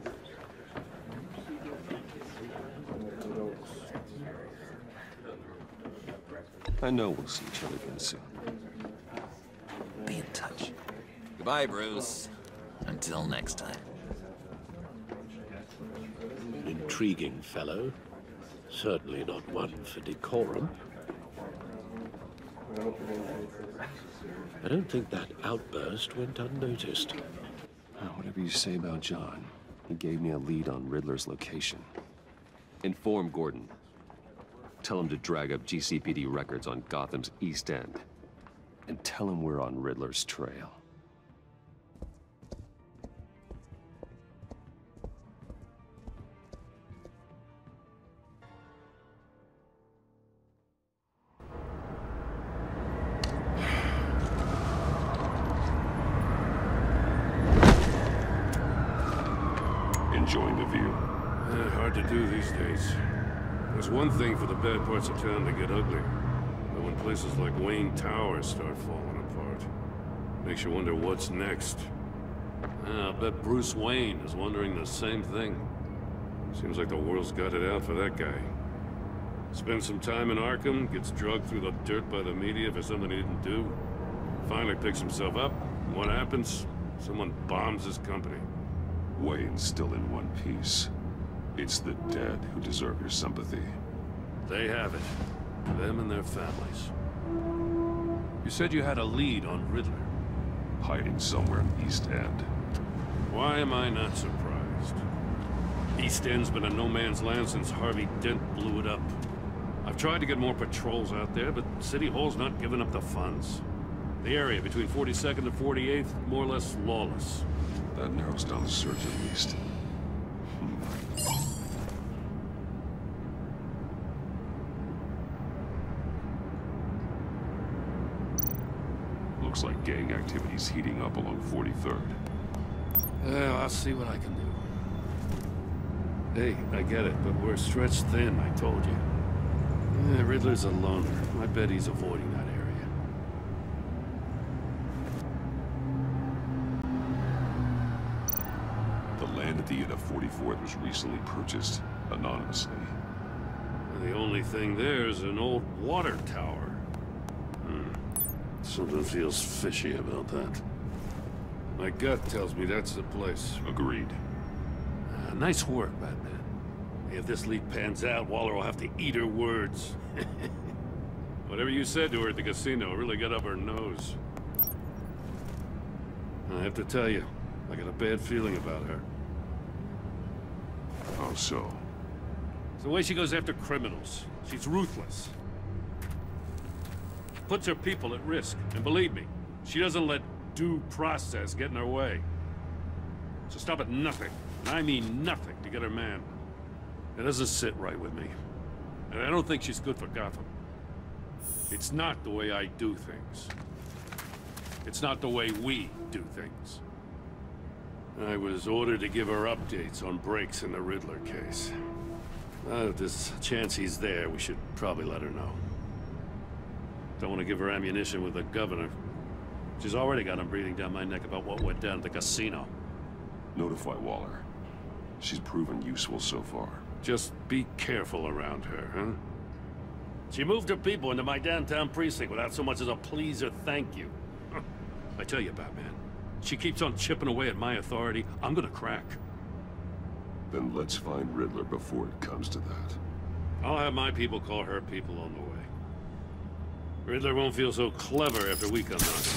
I know we'll see each other again soon. Be in touch. Goodbye, Bruce. Until next time. Intriguing fellow. Certainly not one for decorum. I don't think that outburst went unnoticed. Whatever you say about John, he gave me a lead on Riddler's location. Inform Gordon. Tell him to drag up GCPD records on Gotham's East End. And tell him we're on Riddler's trail. Enjoying the view? Hard to do these days. There's one thing for the bad parts of town to get ugly. But when places like Wayne Tower start falling apart, makes you wonder what's next. I'll bet Bruce Wayne is wondering the same thing. Seems like the world's got it out for that guy. Spends some time in Arkham, gets drugged through the dirt by the media for something he didn't do. Finally picks himself up. What happens? Someone bombs his company. Wayne's still in one piece. It's the dead who deserve your sympathy. They have it. Them and their families. You said you had a lead on Riddler. Hiding somewhere in East End. Why am I not surprised? East End's been a no-man's land since Harvey Dent blew it up. I've tried to get more patrols out there, but City Hall's not giving up the funds. The area between 42nd and 48th, more or less lawless. That narrows down the search at least. Looks like gang activity's heating up along 43rd. Well, I'll see what I can do. Hey, I get it, but we're stretched thin, I told you. Yeah, Riddler's a loner. I bet he's avoiding that area. The land at the end of 44th was recently purchased anonymously. And the only thing there is an old water tower. Something feels fishy about that. My gut tells me that's the place. Agreed. Nice work, Batman. If this lead pans out, Waller will have to eat her words. Whatever you said to her at the casino really got up her nose. I have to tell you, I got a bad feeling about her. How so? It's the way she goes after criminals. She's ruthless. Puts her people at risk. And believe me, she doesn't let due process get in her way. So stop at nothing, and I mean nothing, to get her man. It doesn't sit right with me. And I don't think she's good for Gotham. It's not the way I do things. It's not the way we do things. I was ordered to give her updates on breaks in the Riddler case. If there's a chance he's there, we should probably let her know. Don't want to give her ammunition with the governor. She's already got him breathing down my neck about what went down at the casino. Notify Waller. She's proven useful so far. Just be careful around her, huh? She moved her people into my downtown precinct without so much as a please or thank you. I tell you, Batman, she keeps on chipping away at my authority, I'm gonna crack. Then let's find Riddler before it comes to that. I'll have my people call her people on the way. Riddler won't feel so clever after we come out.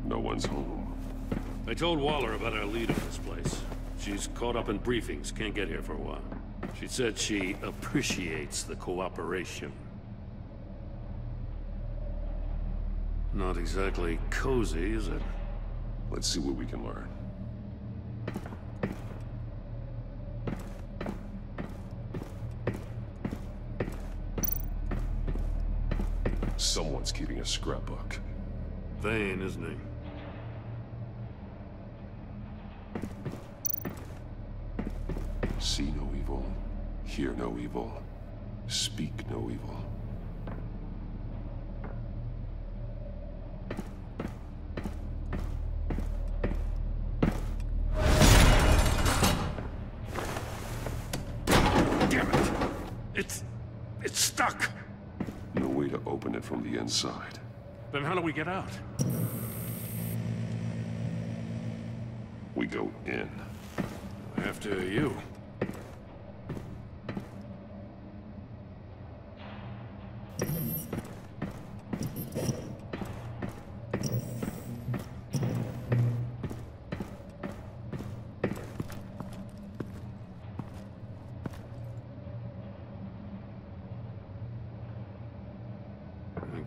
No one's home. I told Waller about our lead on this place. She's caught up in briefings, can't get here for a while. She said she appreciates the cooperation. Not exactly cozy, is it? Let's see what we can learn. Someone's keeping a scrapbook. Vain, isn't he? See no evil, hear no evil, speak no evil. Damn it! It's stuck! No way to open it from the inside. Then how do we get out? We go in. After you.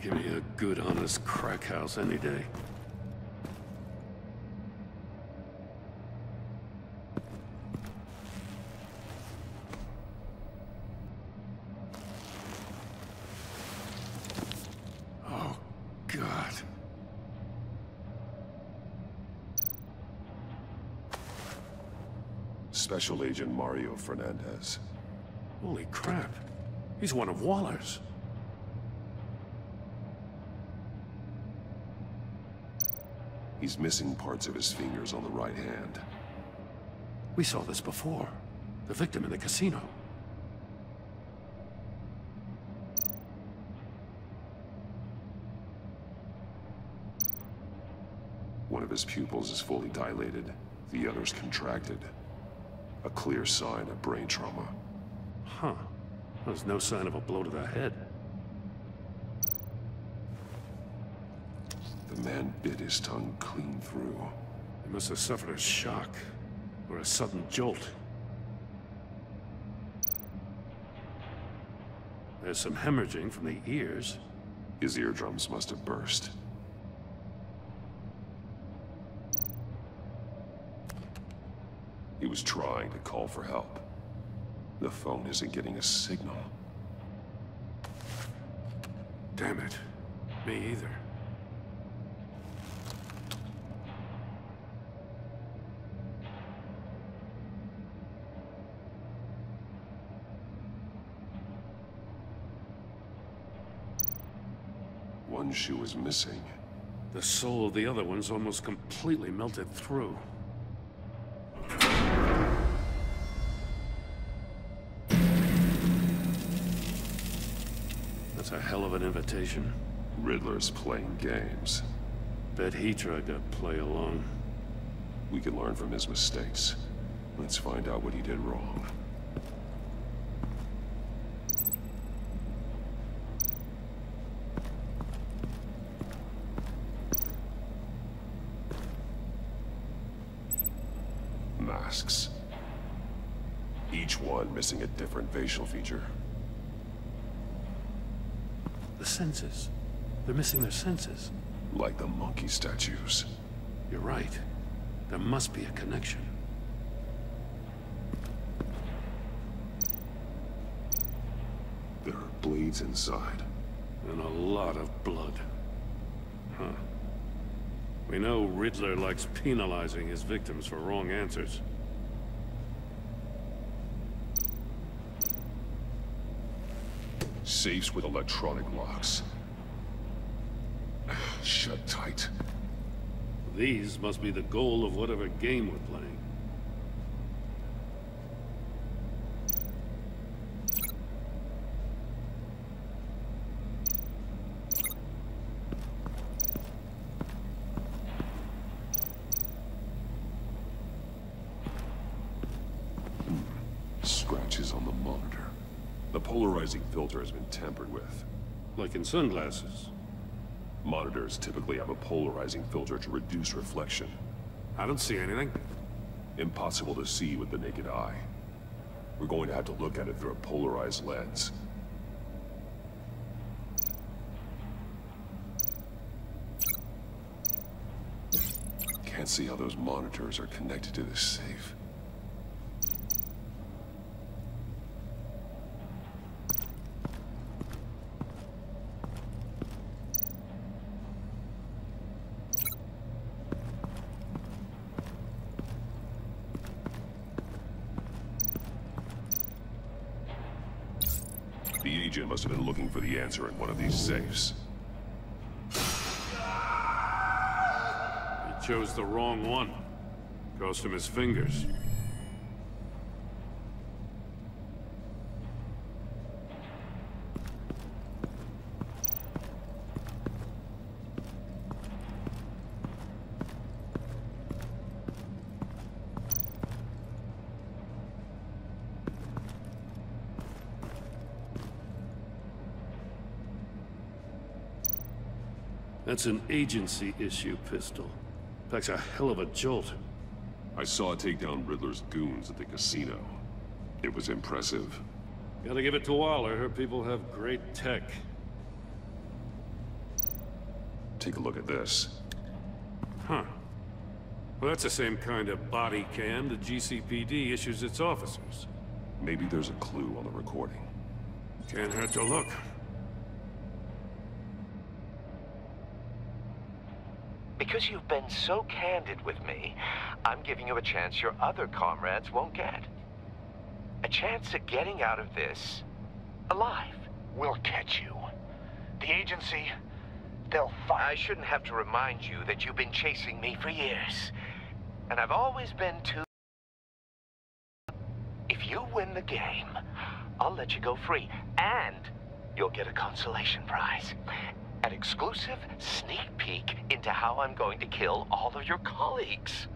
Give me a good, honest crack house any day. Oh, God. Special Agent Mario Fernandez. Holy crap. He's one of Waller's. He's missing parts of his fingers on the right hand. We saw this before. The victim in the casino. One of his pupils is fully dilated, the other's contracted. A clear sign of brain trauma. Huh. There's no sign of a blow to the head. The man bit his tongue clean through. He must have suffered a shock, or a sudden jolt. There's some hemorrhaging from the ears. His eardrums must have burst. was trying to call for help. The phone isn't getting a signal. Damn it. Me either. One shoe is missing. The soul of the other one's almost completely melted through. That's a hell of an invitation. Riddler's playing games. Bet he tried to play along. We can learn from his mistakes. Let's find out what he did wrong. Masks. Each one missing a different facial feature. The senses. They're missing their senses. Like the monkey statues. You're right. There must be a connection. There are bleeds inside. And a lot of blood. Huh. We know Riddler likes penalizing his victims for wrong answers. Safes with electronic locks. Shut tight. These must be the goal of whatever game we're playing. Scratches on the monitor. The polarizing filter has been tampered with. Like in sunglasses. Monitors typically have a polarizing filter to reduce reflection. I don't see anything. Impossible to see with the naked eye. We're going to have to look at it through a polarized lens. Can't see how those monitors are connected to this safe. The agent must have been looking for the answer in one of these safes. He chose the wrong one. Cost him his fingers. That's an agency-issue pistol. Packs a hell of a jolt. I saw it take down Riddler's goons at the casino. It was impressive. Gotta give it to Waller. Her people have great tech. Take a look at this. Huh. Well, that's the same kind of body cam the GCPD issues its officers. Maybe there's a clue on the recording. Can't hurt to look. Because you've been so candid with me, I'm giving you a chance your other comrades won't get. A chance at getting out of this alive. We'll catch you. The agency, they'll find... I shouldn't have to remind you that you've been chasing me for years. And I've always been too... If you win the game, I'll let you go free. And you'll get a consolation prize. An exclusive sneak peek into how I'm going to kill all of your colleagues.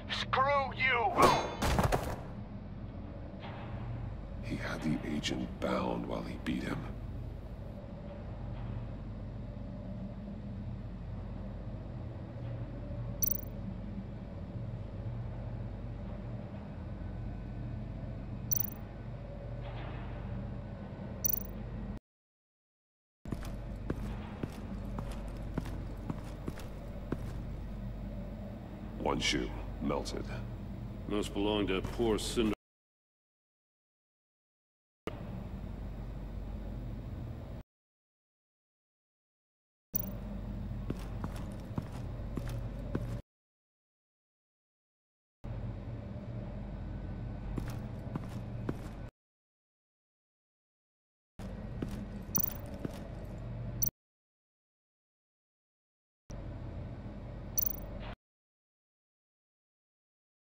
Screw you! He had the agent bound while he beat him. One shoe, melted. Must belong to poor Cinder.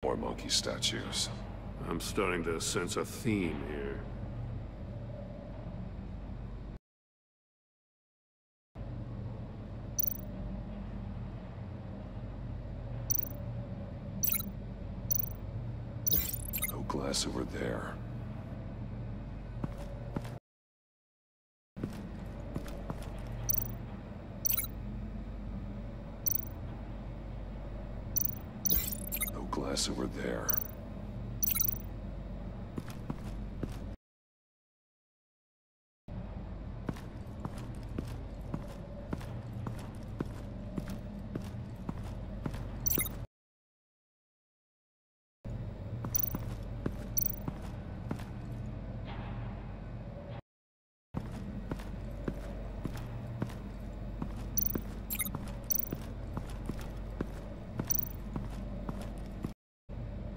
More monkey statues. I'm starting to sense a theme here. No glass over there. No glass over there.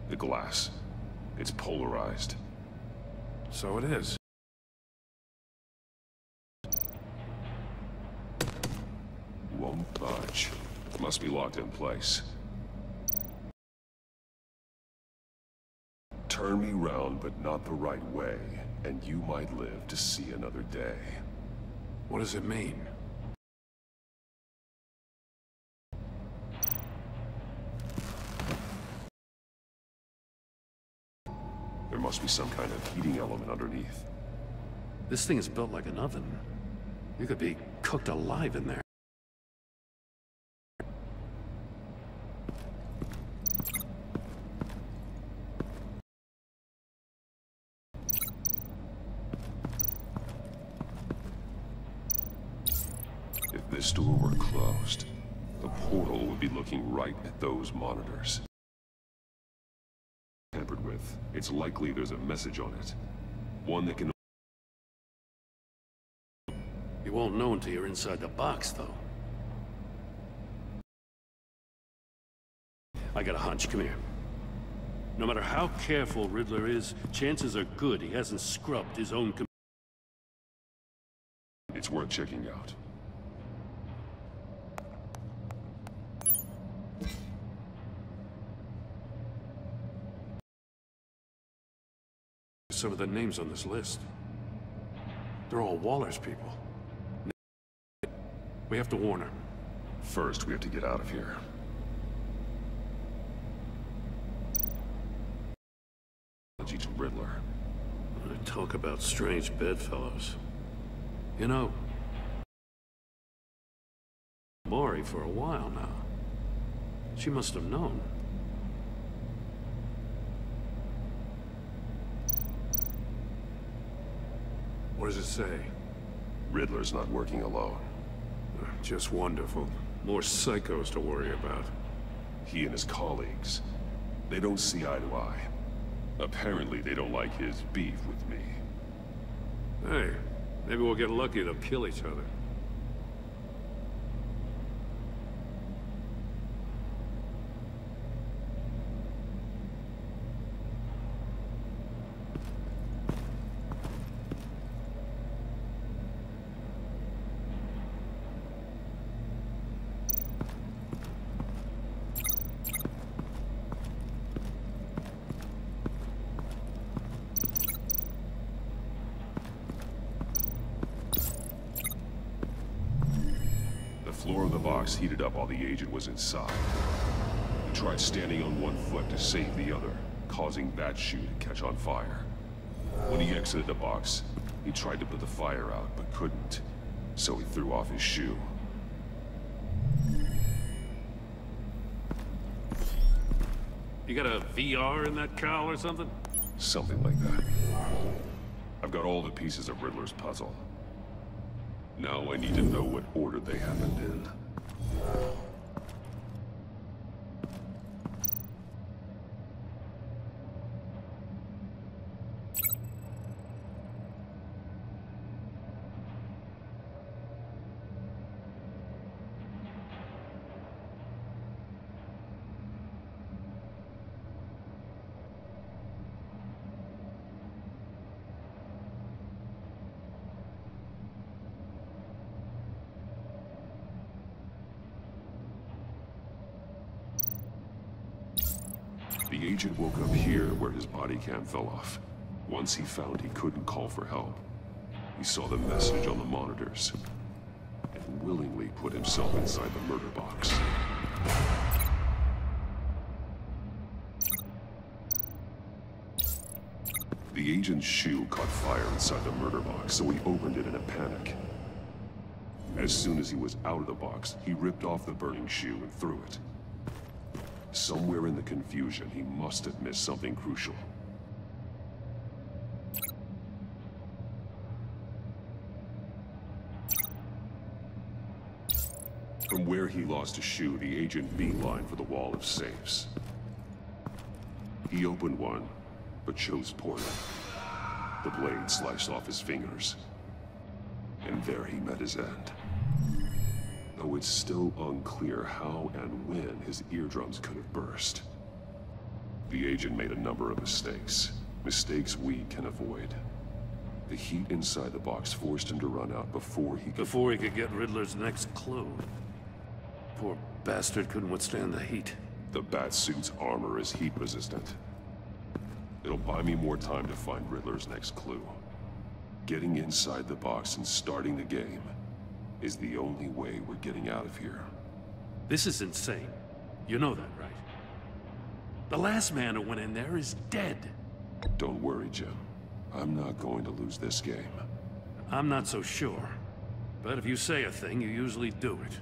The glass. It's polarized. So it is. Won't budge. Must be locked in place. Turn me round, but not the right way, and you might live to see another day. What does it mean? There must be some kind of heating element underneath. This thing is built like an oven. You could be cooked alive in there. If this door were closed, the portal would be looking right at those monitors. Tampered with. It's likely there's a message on it. One that can... You won't know until you're inside the box, though. I got a hunch. Come here. No matter how careful Riddler is, chances are good he hasn't scrubbed his own computer. It's worth checking out. Some of the names on this list. They're all Waller's people. We have to warn her. First, we have to get out of here. To Riddler. Talk about strange bedfellows. You know, Maury for a while now. She must have known. What does it say? Riddler's not working alone. Just wonderful. More psychos to worry about. He and his colleagues. They don't see eye to eye. Apparently, they don't like his beef with me. Hey, maybe we'll get lucky to kill each other. The floor of the box heated up while the agent was inside. He tried standing on one foot to save the other, causing that shoe to catch on fire. When he exited the box, he tried to put the fire out, but couldn't, so he threw off his shoe. You got a VR in that cowl or something? Something like that. I've got all the pieces of Riddler's puzzle. Now I need to know what order they happened in. agent woke up here where his body cam fell off. Once he found he couldn't call for help, he saw the message on the monitors and willingly put himself inside the murder box. The agent's shoe caught fire inside the murder box, so he opened it in a panic. As soon as he was out of the box, he ripped off the burning shoe and threw it. Somewhere in the confusion, he must have missed something crucial. From where he lost a shoe, the agent beelined for the wall of safes. He opened one, but chose poorly. The blade sliced off his fingers. And there he met his end. Though it's still unclear how and when his eardrums could have burst. The agent made a number of mistakes. Mistakes we can avoid. The heat inside the box forced him to run out before he could get Riddler's next clue. Poor bastard couldn't withstand the heat. The Batsuit's armor is heat resistant. It'll buy me more time to find Riddler's next clue. Getting inside the box and starting the game is the only way we're getting out of here. This is insane. You know that, right? The last man who went in there is dead. Don't worry, Jim. I'm not going to lose this game. I'm not so sure. But if you say a thing, you usually do it.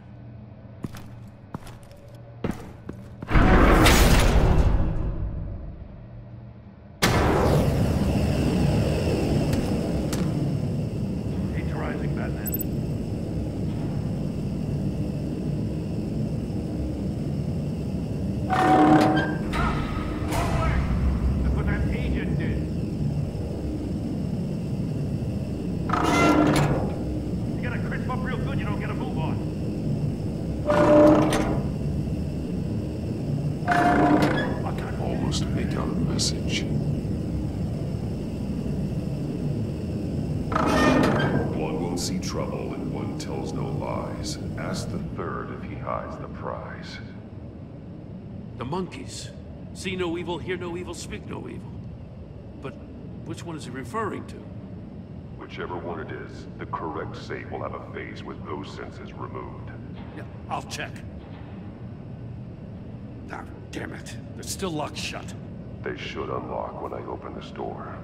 Monkeys. See no evil, hear no evil, speak no evil. But which one is he referring to? Whichever one it is, the correct safe will have a face with those senses removed. Yeah, I'll check. Ah, damn it. They're still locked shut. They should unlock when I open this door.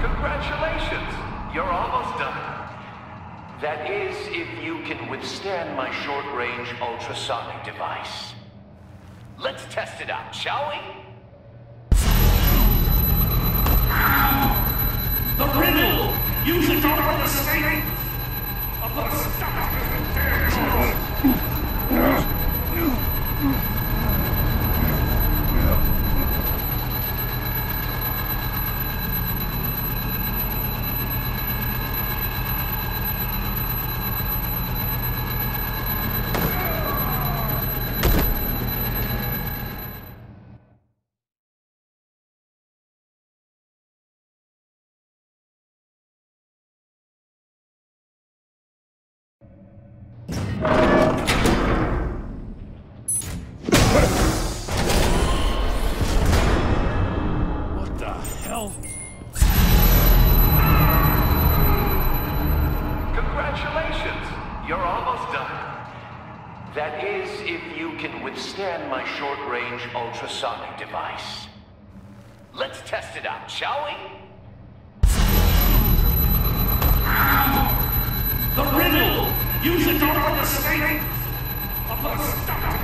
Congratulations! You're almost done. That is, if you can withstand my short-range ultrasonic device. Let's test it out, shall we? The riddle! Use it over the state of the stock! Congratulations! You're almost done. That is, if you can withstand my short-range ultrasonic device. Let's test it out, shall we? The riddle! Use it over the state of the stock!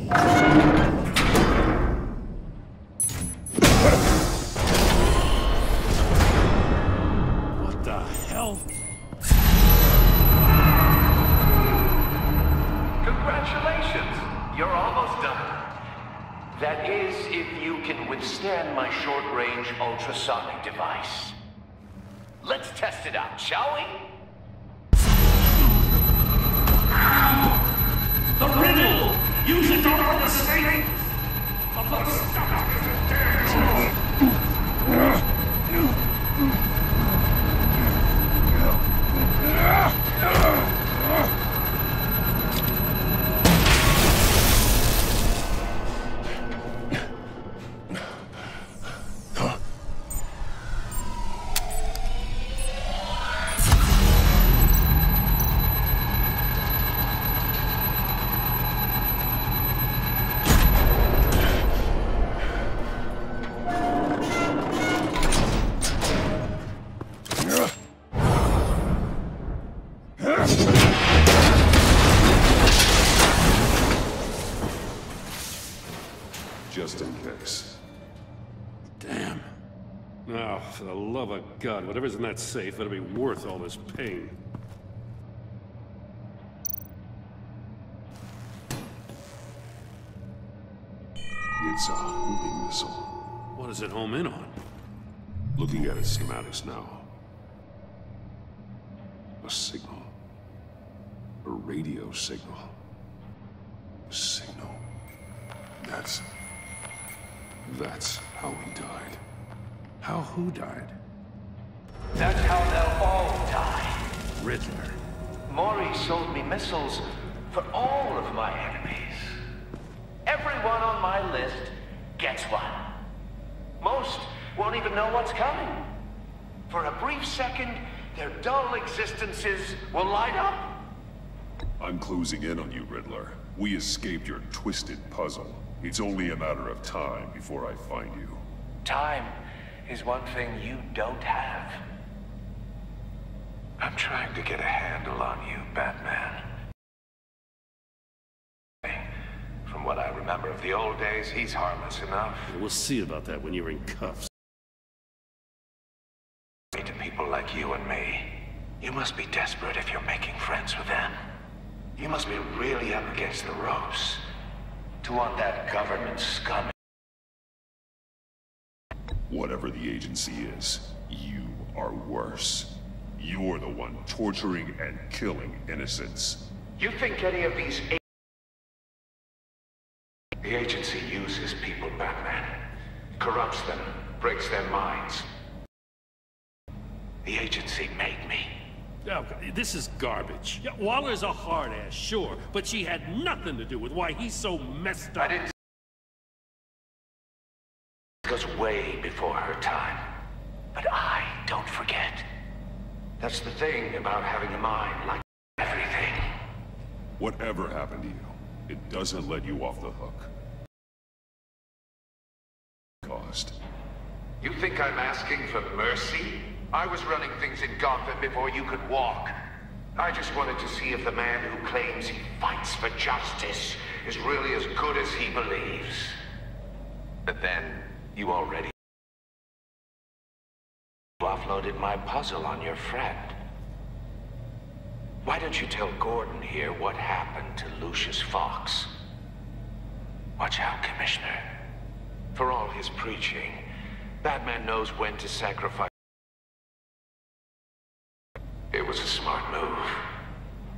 What the hell? Congratulations! You're almost done. That is, if you can withstand my short-range ultrasonic device. Let's test it out, shall we? The riddle! Use it to understand! Of the stuff is the damn Just in case. Damn. Oh, for the love of God, whatever's in that safe better be worth all this pain. It's a homing missile. What does it home in on? Looking at its schematics now. A signal. A radio signal. A signal. That's how he died. How who died? That's how they'll all die. Riddler. Maury sold me missiles for all of my enemies. Everyone on my list gets one. Most won't even know what's coming. For a brief second, their dull existences will light up. I'm closing in on you, Riddler. We escaped your twisted puzzle. It's only a matter of time before I find you. Time is one thing you don't have. I'm trying to get a handle on you, Batman. From what I remember of the old days, he's harmless enough. We'll see about that when you're in cuffs. To people like you and me, you must be desperate if you're making friends with them. You must be really up against the ropes to want that government scum. Whatever the agency is, you are worse. You're the one torturing and killing innocents. You think any of these... The agency uses people, Batman. Corrupts them, breaks their minds. The agency made me. Oh, this is garbage. Yeah, Waller's a hard-ass, sure, but she had nothing to do with why he's so messed up. I didn't... It goes way before her time. But I don't forget. That's the thing about having a mind like everything. Whatever happened to you, it doesn't let you off the hook. Cost. You think I'm asking for mercy? I was running things in Gotham before you could walk. I just wanted to see if the man who claims he fights for justice is really as good as he believes. But then, you already offloaded my puzzle on your friend. Why don't you tell Gordon here what happened to Lucius Fox? Watch out, Commissioner. For all his preaching, Batman knows when to sacrifice. It was a smart move.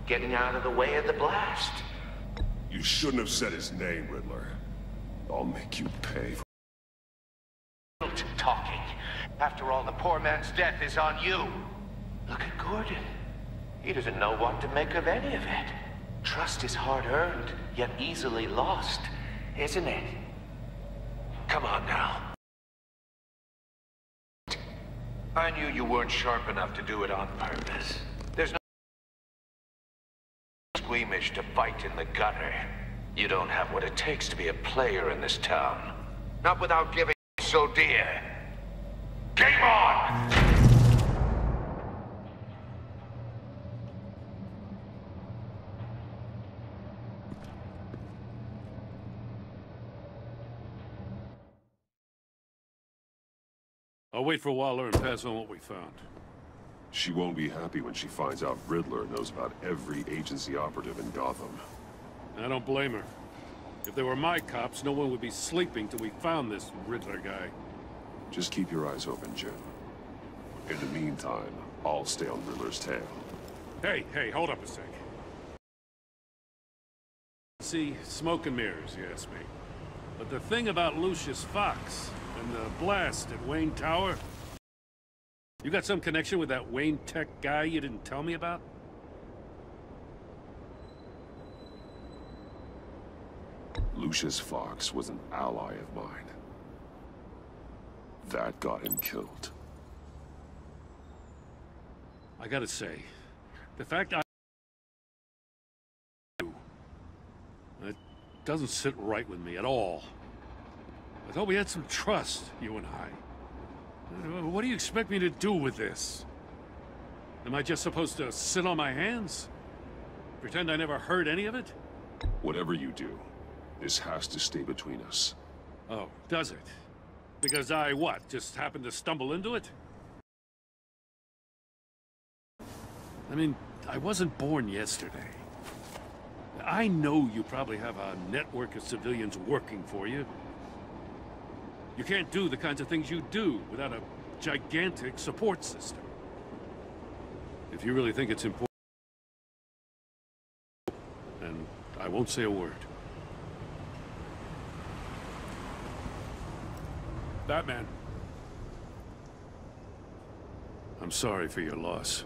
Getting out of the way of the blast. You shouldn't have said his name, Riddler. I'll make you pay for talking. After all, the poor man's death is on you. Look at Gordon. He doesn't know what to make of any of it. Trust is hard-earned, yet easily lost, isn't it? Come on now. I knew you weren't sharp enough to do it on purpose. There's no squeamish to fight in the gutter. You don't have what it takes to be a player in this town. Not without giving so dear. Game on! I'll wait for Waller and pass on what we found. She won't be happy when she finds out Riddler knows about every agency operative in Gotham. I don't blame her. If they were my cops, no one would be sleeping till we found this Riddler guy. Just keep your eyes open, Jim. In the meantime, I'll stay on Riddler's tail. Hey, hold up a sec. See, smoke and mirrors, you ask me. But the thing about Lucius Fox and the blast at Wayne Tower... You got some connection with that Wayne Tech guy you didn't tell me about? Lucius Fox was an ally of mine. That got him killed. I gotta say, the fact it doesn't sit right with me at all. I thought we had some trust, you and I. What do you expect me to do with this? Am I just supposed to sit on my hands? Pretend I never heard any of it? Whatever you do, this has to stay between us. Oh, does it? Because I, what, just happened to stumble into it? I mean, I wasn't born yesterday. I know you probably have a network of civilians working for you. You can't do the kinds of things you do without a gigantic support system. If you really think it's important, then I won't say a word. Batman. I'm sorry for your loss.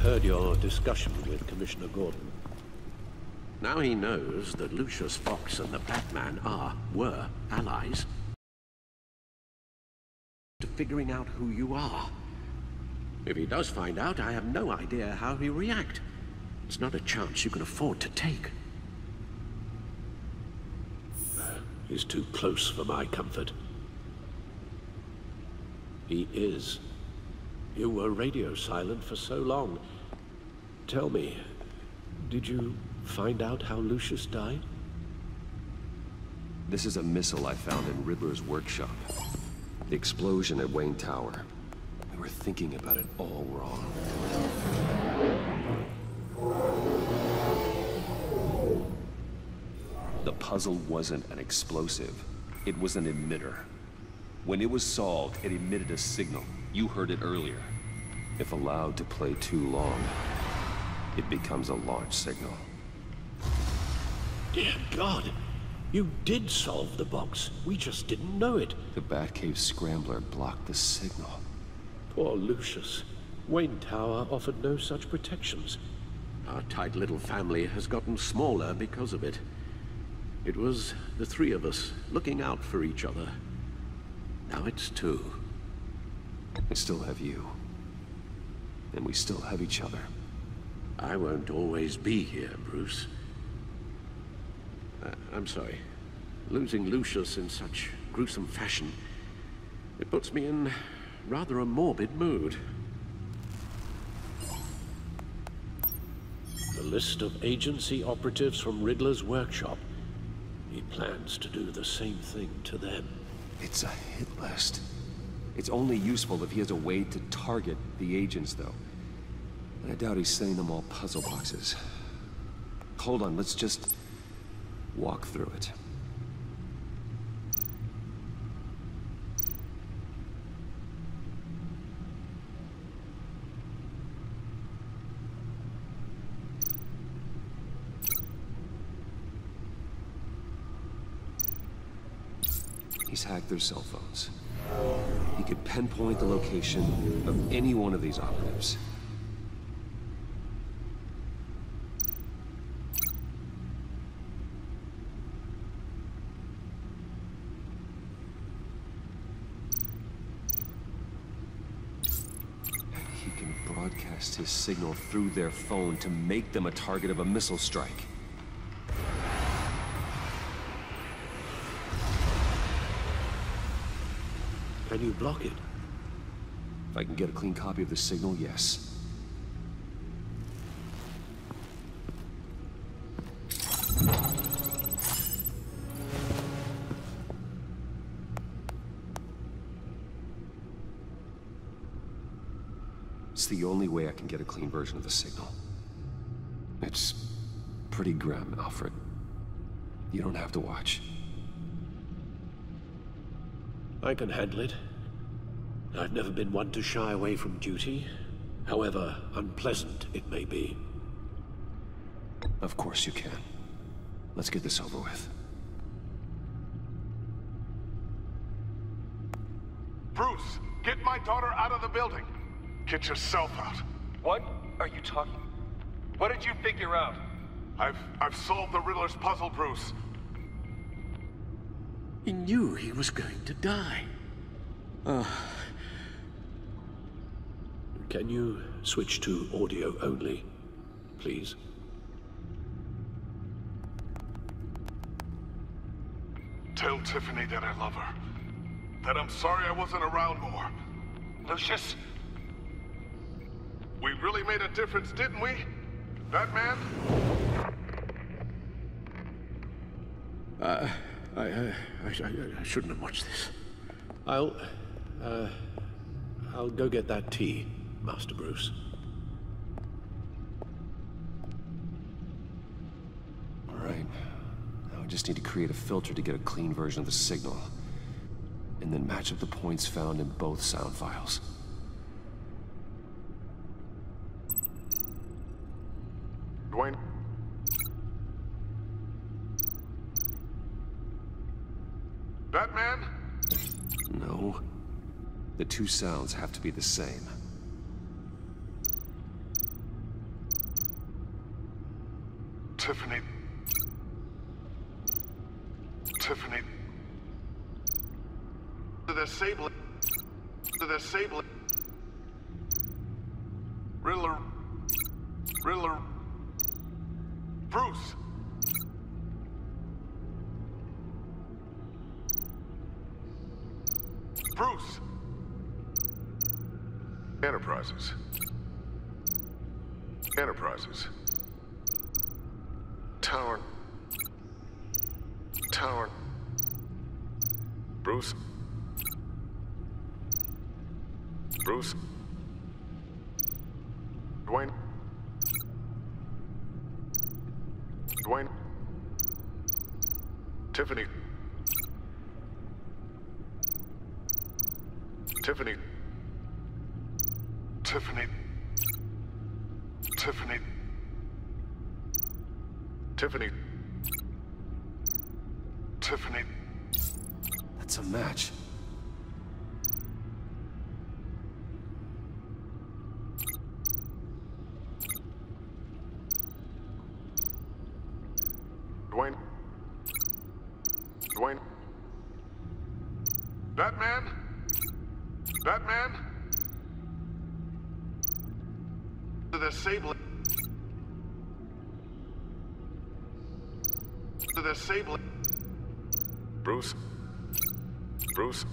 Heard your discussion with Commissioner Gordon. Now he knows that Lucius Fox and the Batman were allies. To figuring out who you are. If he does find out, I have no idea how he'll react. It's not a chance you can afford to take. He's too close for my comfort. He is. You were radio silent for so long. Tell me, did you find out how Lucius died? This is a missile I found in Riddler's workshop. The explosion at Wayne Tower. We were thinking about it all wrong. The puzzle wasn't an explosive. It was an emitter. When it was solved, it emitted a signal. You heard it earlier. If allowed to play too long, it becomes a launch signal. Dear God, you did solve the box. We just didn't know it. The Batcave Scrambler blocked the signal. Poor Lucius. Wayne Tower offered no such protections. Our tight little family has gotten smaller because of it. It was the three of us looking out for each other. Now it's two. I still have you. And we still have each other. I won't always be here, Bruce. I'm sorry. Losing Lucius in such gruesome fashion, it puts me in rather a morbid mood. The list of agency operatives from Riddler's workshop. He plans to do the same thing to them. It's a hit list. It's only useful if he has a way to target the agents, though. I doubt he's sending them all puzzle boxes. Hold on, let's just walk through it. He's hacked their cell phones. He could pinpoint the location of any one of these operatives. this signal through their phone to make them a target of a missile strike. Can you block it? If I can get a clean copy of the signal, yes. It's the only way I can get a clean version of the signal. It's pretty grim, Alfred. You don't have to watch. I can handle it. I've never been one to shy away from duty, however unpleasant it may be. Of course you can. Let's get this over with. Bruce, get my daughter out of the building. Get yourself out. What are you talking? What did you figure out? I've solved the Riddler's puzzle, Bruce. He knew he was going to die. Can you switch to audio only, please? Tell Tiffany that I love her. That I'm sorry I wasn't around more. Lucius? We really made a difference, didn't we? Batman? I shouldn't have watched this. I'll go get that tea, Master Bruce. All right. Now I just need to create a filter to get a clean version of the signal, and then match up the points found in both sound files. Dwayne? Batman? No. The two sounds have to be the same. Tiffany. Tiffany. The Sable. The Sable. Riddler. Riddler. Bruce. Bruce. Enterprises. Enterprises. Tower. Tower. Bruce. Bruce. Dwayne. Dwayne. Tiffany. Tiffany. Tiffany. Tiffany. Tiffany. Tiffany. That's a match. Dwayne. Dwayne. Batman? Batman? The Sable. The Sable. Bruce. Bruce.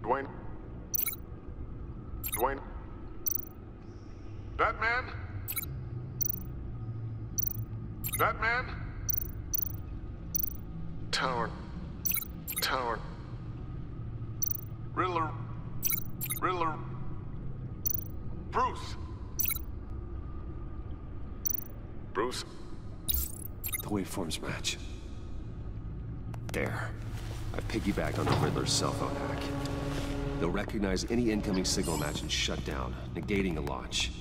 Dwayne. Dwayne. Batman? Batman? Tower. Tower. Riddler. Riddler. Bruce. Bruce. The waveforms match. There. I piggybacked on the Riddler's cell phone hack. They'll recognize any incoming signal match and shut down, negating a launch.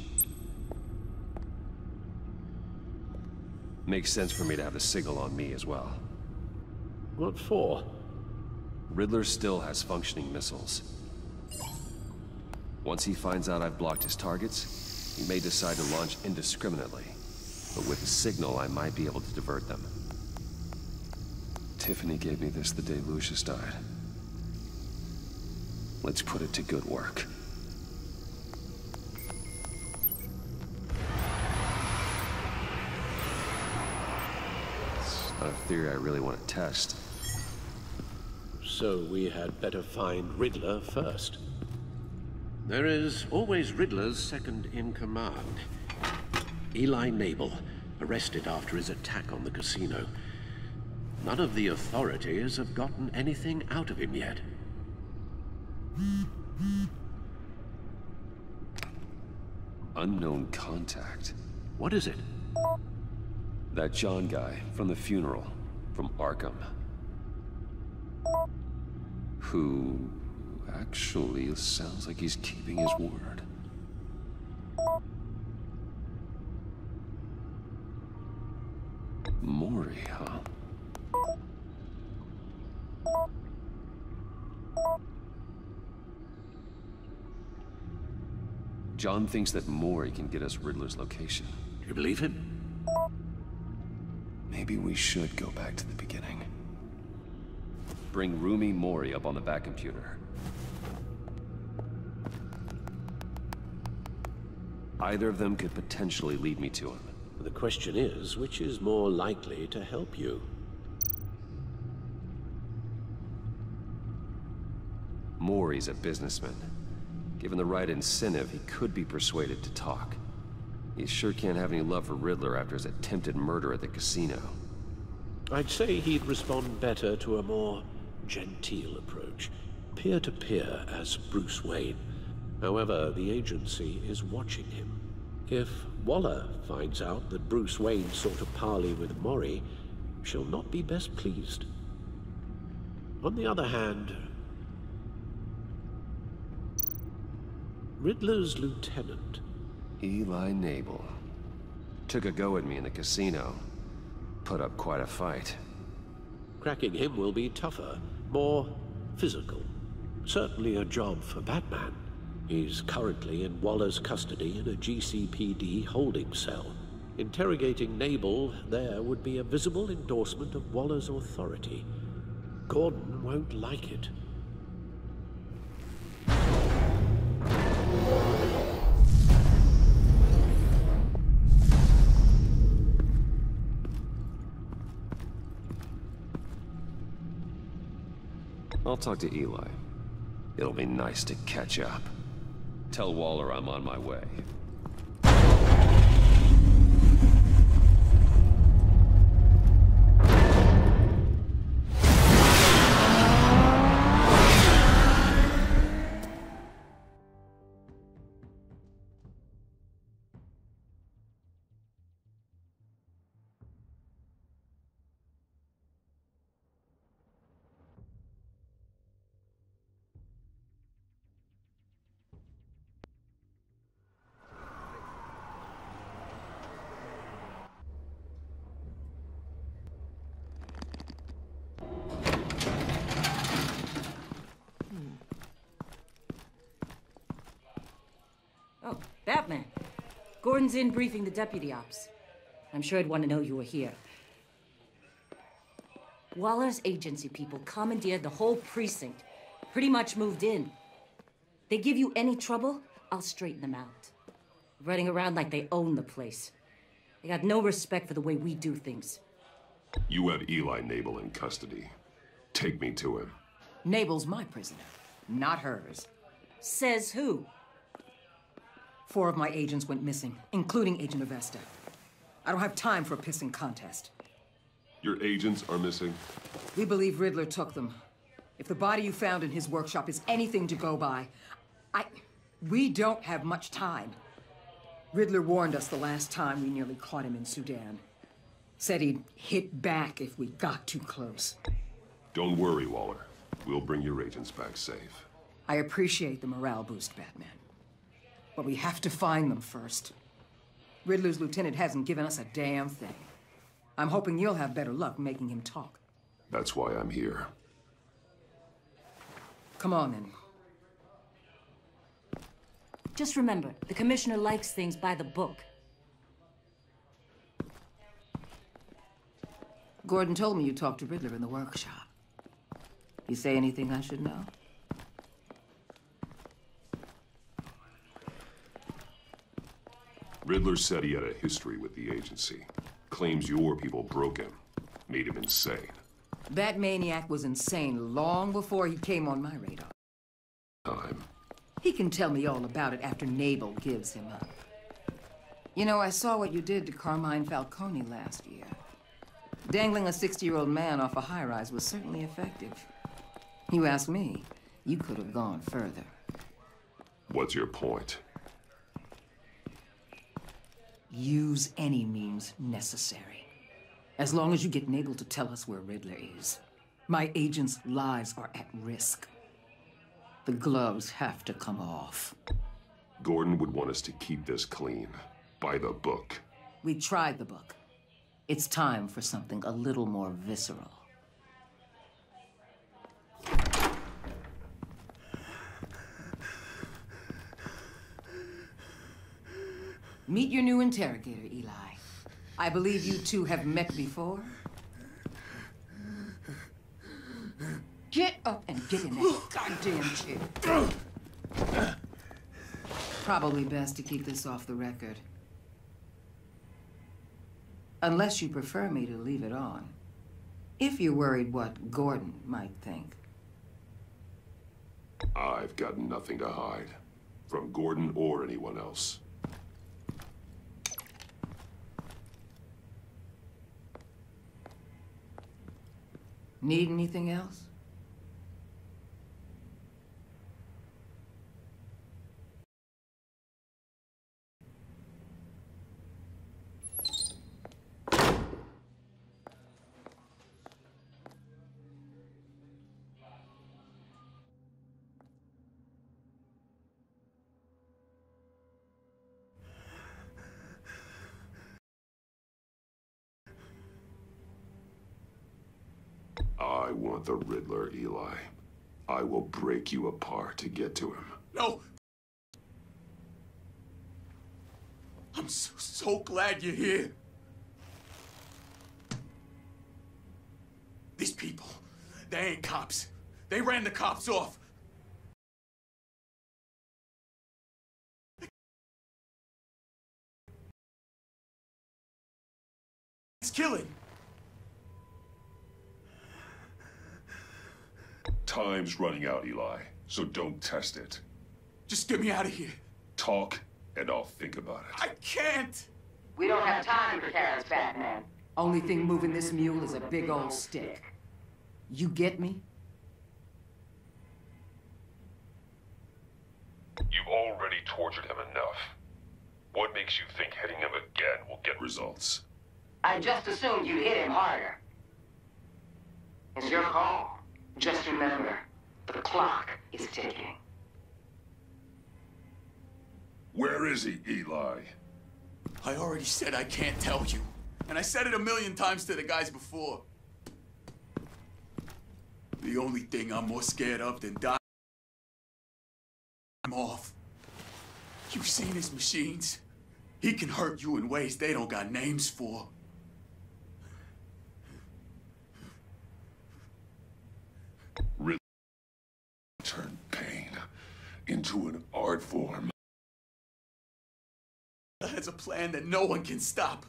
Makes sense for me to have the signal on me as well. What for? Riddler still has functioning missiles. Once he finds out I've blocked his targets, he may decide to launch indiscriminately. But with the signal, I might be able to divert them. Tiffany gave me this the day Lucius died. Let's put it to good work. Not a theory I really want to test. So we had better find Riddler first. There is always Riddler's second in command. Eli Nabel, arrested after his attack on the casino. None of the authorities have gotten anything out of him yet. Unknown contact. What is it? That John guy from the funeral, from Arkham. Who actually sounds like he's keeping his word. Mori, huh? John thinks that Mori can get us Riddler's location. You believe him? Maybe we should go back to the beginning. Bring Rumi Mori up on the back computer. Either of them could potentially lead me to him. The question is, which is more likely to help you? Mori's a businessman. Given the right incentive, he could be persuaded to talk. He sure can't have any love for Riddler after his attempted murder at the casino. I'd say he'd respond better to a more genteel approach. Peer-to-peer as Bruce Wayne. However, the agency is watching him. If Waller finds out that Bruce Wayne sought a parley with Mori, she'll not be best pleased. On the other hand, Riddler's lieutenant, Eli Nabel, took a go at me in the casino. Put up quite a fight. Cracking him will be tougher, more physical. Certainly a job for Batman. He's currently in Waller's custody in a GCPD holding cell. Interrogating Nabel there would be a visible endorsement of Waller's authority. Gordon won't like it. I'll talk to Eli. It'll be nice to catch up. Tell Waller I'm on my way. Oh, Batman. Gordon's in briefing the deputy ops. I'm sure I'd want to know you were here. Waller's agency people commandeered the whole precinct. Pretty much moved in. They give you any trouble, I'll straighten them out. Running around like they own the place. They got no respect for the way we do things. You have Eli Nabel in custody. Take me to him. Nabel's my prisoner, not hers. Says who? 4 of my agents went missing, including Agent Avesta. I don't have time for a pissing contest. Your agents are missing? We believe Riddler took them. If the body you found in his workshop is anything to go by, we don't have much time. Riddler warned us the last time we nearly caught him in Sudan. Said he'd hit back if we got too close. Don't worry, Waller. We'll bring your agents back safe. I appreciate the morale boost, Batman. But we have to find them first. Riddler's lieutenant hasn't given us a damn thing. I'm hoping you'll have better luck making him talk. That's why I'm here. Come on, then. Just remember, the commissioner likes things by the book. Gordon told me you talked to Riddler in the workshop. You say anything I should know? Riddler said he had a history with the agency. Claims your people broke him. Made him insane. That maniac was insane long before he came on my radar. Time. He can tell me all about it after Nabel gives him up. You know, I saw what you did to Carmine Falcone last year. Dangling a 60-year-old man off a high-rise was certainly effective. You ask me, you could have gone further. What's your point? Use any means necessary. As long as you get Nabel to tell us where Riddler is. My agents' lives are at risk. The gloves have to come off. Gordon would want us to keep this clean. By the book. We tried the book. It's time for something a little more visceral. Meet your new interrogator, Eli. I believe you two have met before. Get up and get in that goddamn chair. Probably best to keep this off the record. Unless you prefer me to leave it on. If you're worried what Gordon might think. I've got nothing to hide. From Gordon or anyone else. Need anything else? I want the Riddler, Eli. I will break you apart to get to him. No! I'm so glad you're here. These people, they ain't cops. They ran the cops off. It's killing. Time's running out, Eli, so don't test it. Just get me out of here. Talk, and I'll think about it. I can't! We don't have time for carrots, Batman. Only thing moving this mule is a big old stick. You get me? You've already tortured him enough. What makes you think hitting him again will get results? I just assumed you'd hit him harder. It's your call. Just remember, the clock is ticking. Where is he, Eli? I already said I can't tell you. And I said it 1,000,000 times to the guys before. The only thing I'm more scared of than dying, I'm off. You've seen his machines. He can hurt you in ways they don't got names for. Riddler turned pain into an art form. Has a plan that no one can stop.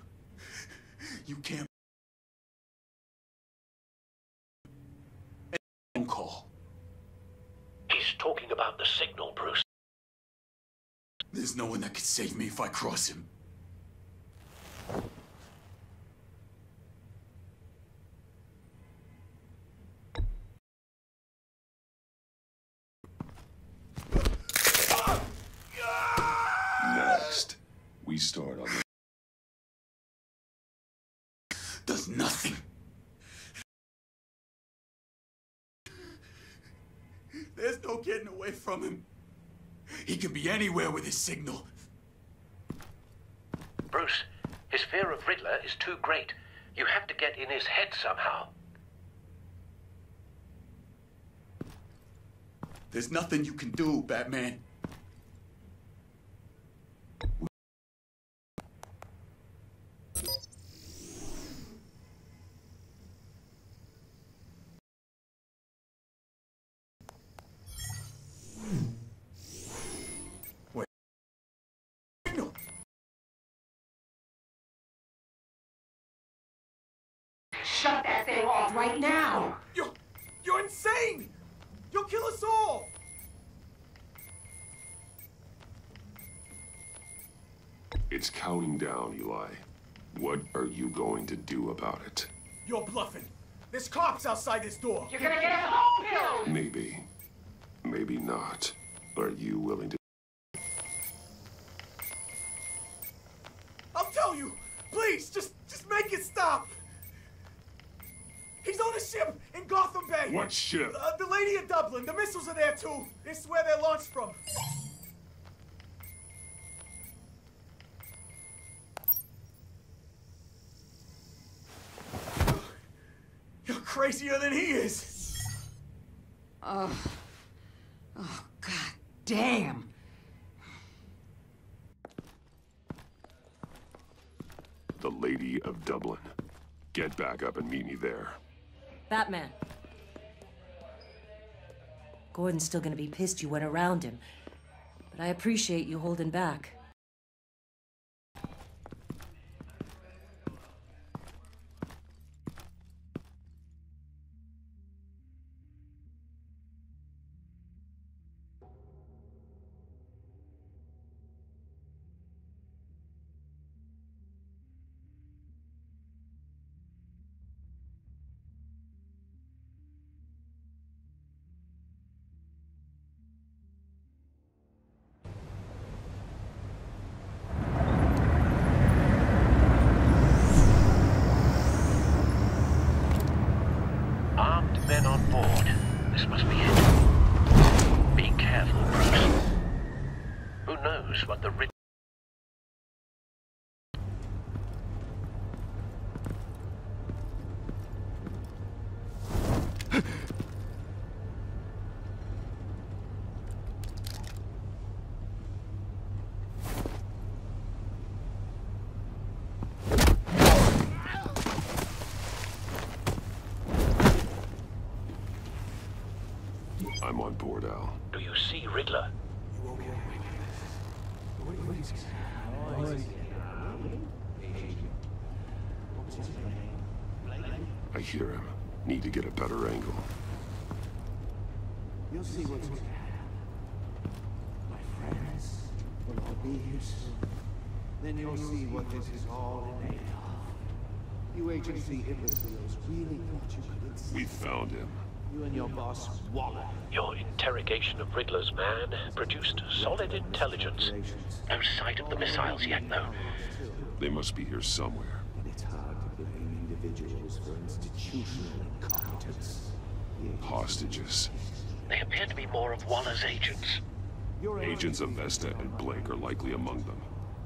You can't. Phone call. He's talking about the signal, Bruce. There's no one that can save me if I cross him. Next, we start on the... Does nothing. There's no getting away from him. He can be anywhere with his signal. Bruce, his fear of Riddler is too great. You have to get in his head somehow. There's nothing you can do, Batman. shut that thing off right now! You're insane! You'll kill us all! It's counting down, Eli. What are you going to do about it? You're bluffing. There's cops outside this door. You're gonna get us all killed! Maybe. Maybe not. Are you willing to... I'll tell you! Please, just make it stop! He's on a ship in Gotham Bay! What ship? The Lady of Dublin. The missiles are there, too. This is where they're launched from. You're crazier than he is! Oh, God damn! The Lady of Dublin. Get back up and meet me there. Batman. Gordon's still gonna be pissed you went around him, but I appreciate you holding back. Armed men on board. This must be it. Be careful, Bruce. Who knows what the I'm on board, Al. Do you see Riddler? I hear him. Need to get a better angle. You'll see what's going to happen. My friends will all be here soon. Then you'll see what this is all in aid of. You agency imbeciles really thought you could insist. We found him. You and your boss, Waller. Your interrogation of Riddler's man produced solid intelligence. No sight of the missiles yet, though. They must be here somewhere. And it's hard to blame individuals for institutional incompetence. Hostages. They appear to be more of Waller's agents. Agents of Vesta and Blake are likely among them,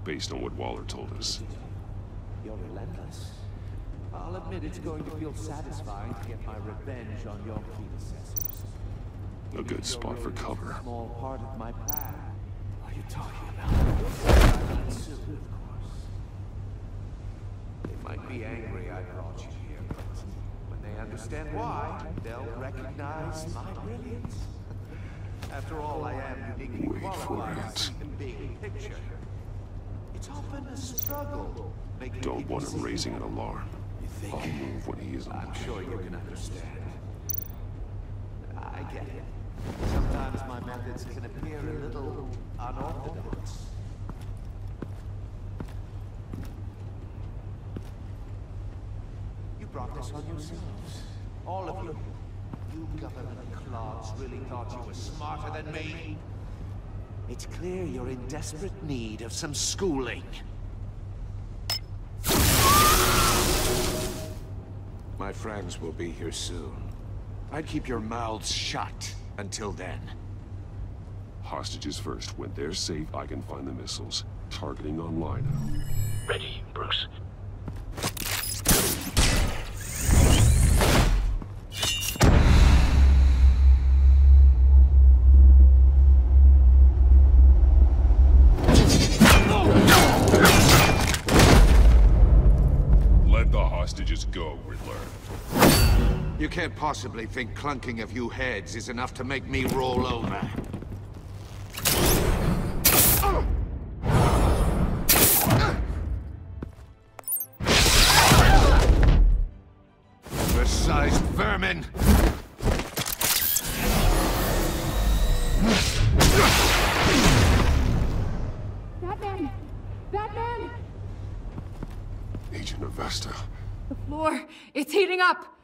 based on what Waller told us. You're relentless. I'll admit it's going to feel satisfying to get my revenge on your predecessors. A good spot for cover. A small part of my plan. What are you talking about? Soon, of course. They might be angry I brought you here, but when they understand why, they'll recognize my brilliance. After all, I am uniquely qualified to see the big picture. It's often a struggle. Don't want him raising an alarm. I'll move when he isn't looking. I'm sure you can understand. I get it. Sometimes my methods can appear a little unorthodox. You brought this on yourselves. All of you. You government clods really thought you were smarter than me. It's clear you're in desperate need of some schooling. My friends will be here soon. I'd keep your mouths shut until then. Hostages first. When they're safe, I can find the missiles. Targeting online. Ready, Bruce. Let the hostages go, Riddler. You can't possibly think clunking a few heads is enough to make me roll over. ant-sized vermin! Batman! Batman! Agent Avesta. The floor, it's heating up!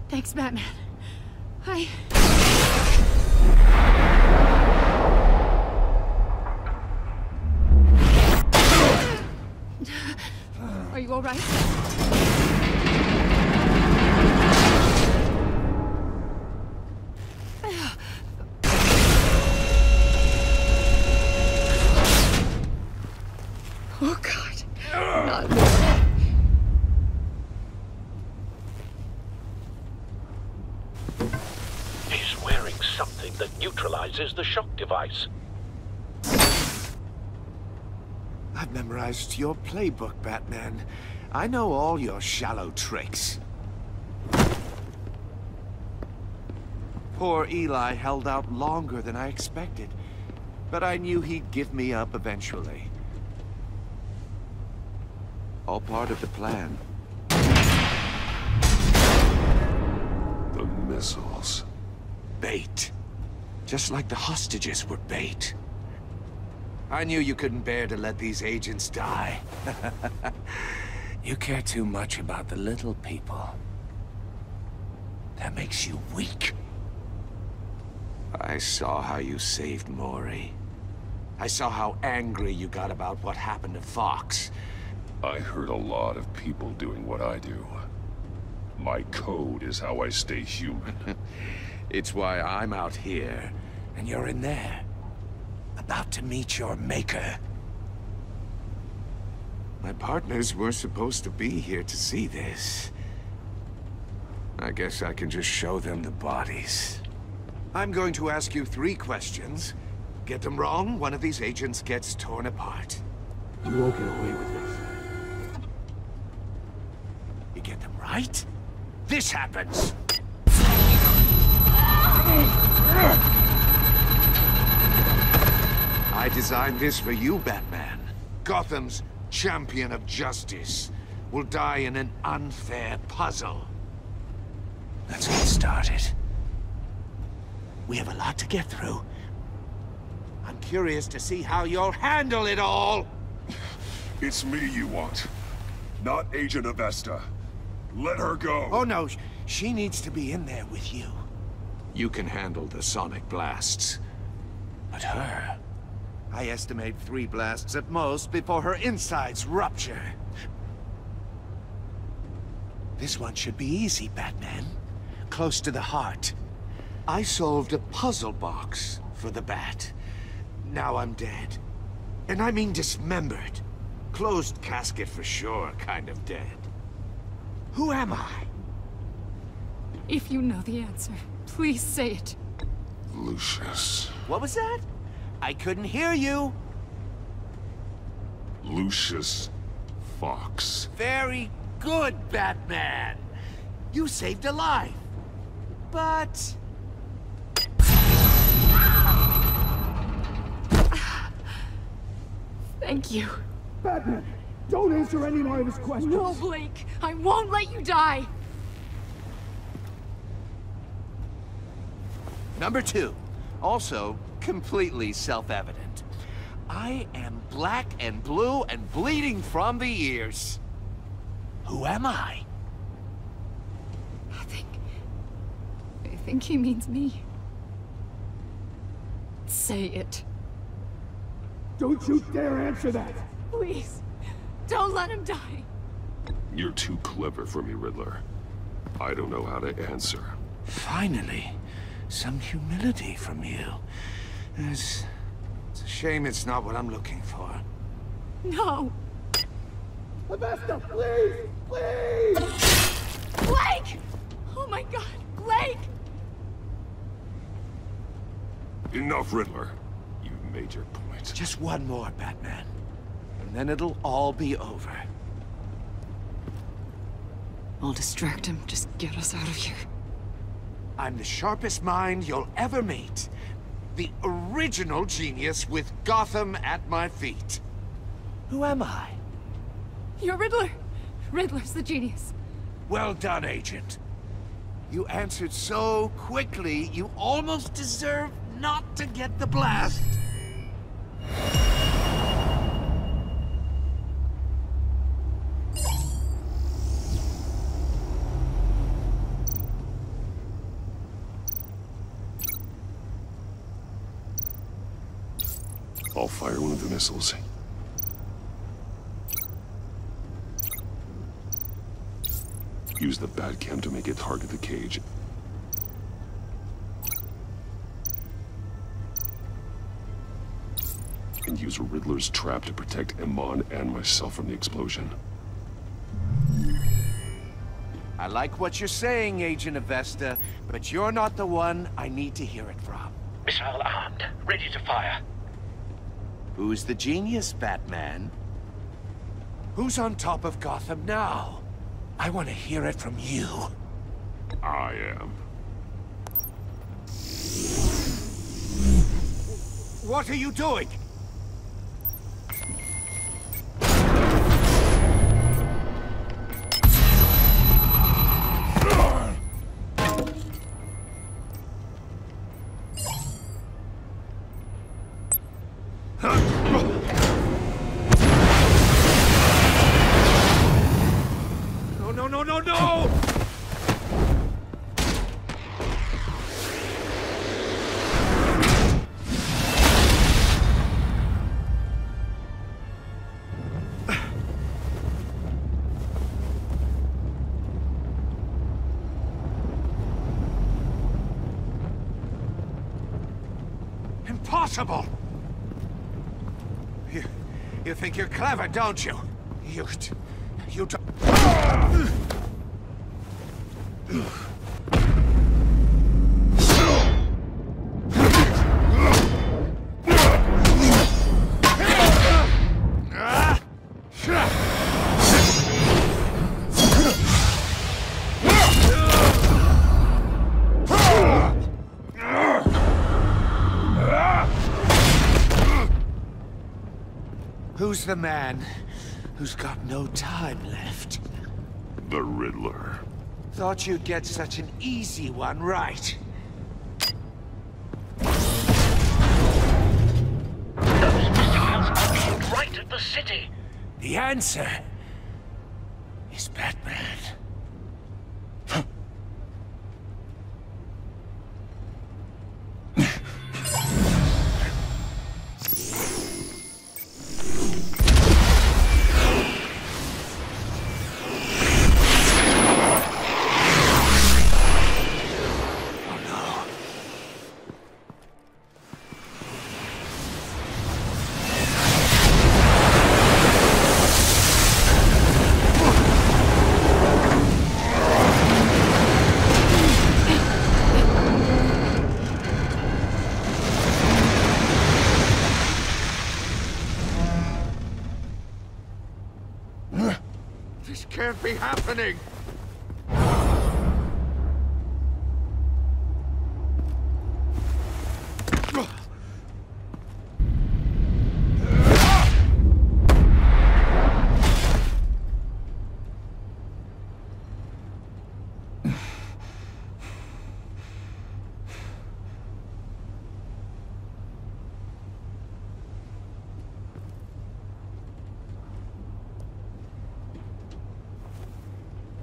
Thanks, Batman. Are you all right? Oh, God. Not more. He's wearing something that neutralizes the shock device. I've memorized your playbook, Batman. I know all your shallow tricks. Poor Eli held out longer than I expected, but I knew he'd give me up eventually. All part of the plan. The missiles. Bait. Just like the hostages were bait. I knew you couldn't bear to let these agents die. You care too much about the little people. That makes you weak. I saw how you saved Maury. I saw how angry you got about what happened to Fox. I heard a lot of people doing what I do. My code is how I stay human. It's why I'm out here, and you're in there. About to meet your maker. My partners were supposed to be here to see this. I guess I can just show them the bodies. I'm going to ask you 3 questions. Get them wrong, one of these agents gets torn apart. You won't get away with this. You get them right, this happens! I designed this for you, Batman. Gotham's champion of justice will die in an unfair puzzle. Let's get started. We have a lot to get through. I'm curious to see how you'll handle it all. It's me you want, not Agent Avesta. Let her go. Oh no, she needs to be in there with you. You can handle the sonic blasts. But her... I estimate 3 blasts at most before her insides rupture. This one should be easy, Batman. Close to the heart. I solved a puzzle box for the Bat. Now I'm dead. And I mean dismembered. Closed casket for sure, kind of dead. Who am I? If you know the answer, please say it. Lucius. What was that? I couldn't hear you. Lucius Fox. Very good, Batman. You saved a life. But... Thank you. Batman, don't answer any more of his questions. No, Blake. I won't let you die. Number 2. Also, completely self-evident. I am black and blue and bleeding from the ears. Who am I? I think he means me. Say it. Don't you dare answer that! Please, don't let him die. You're too clever for me, Riddler. I don't know how to answer. Finally, some humility from you. It's a shame it's not what I'm looking for. No. Avesta, please! Please! Blake! Oh my God, Blake! Enough, Riddler. You made your point. Just one more, Batman. And then it'll all be over. I'll distract him. Just get us out of here. I'm the sharpest mind you'll ever meet. the original genius with Gotham at my feet. Who am I? You're Riddler. Riddler's the genius. Well done, Agent. You answered so quickly, you almost deserve not to get the blast. I'll fire one of the missiles. Use the Batcam to make it target the cage. And use Riddler's trap to protect Iman and myself from the explosion. I like what you're saying, Agent Avesta, but you're not the one I need to hear it from. Missile armed, ready to fire. Who's the genius, Batman? Who's on top of Gotham now? I want to hear it from you. I am. What are you doing? No! Impossible! You think you're clever, don't you? You don't... Who's the man who's got no time left? The Riddler. Thought you'd get such an easy one right. Those missiles are aimed right at the city. The answer is Batman. This can't be happening!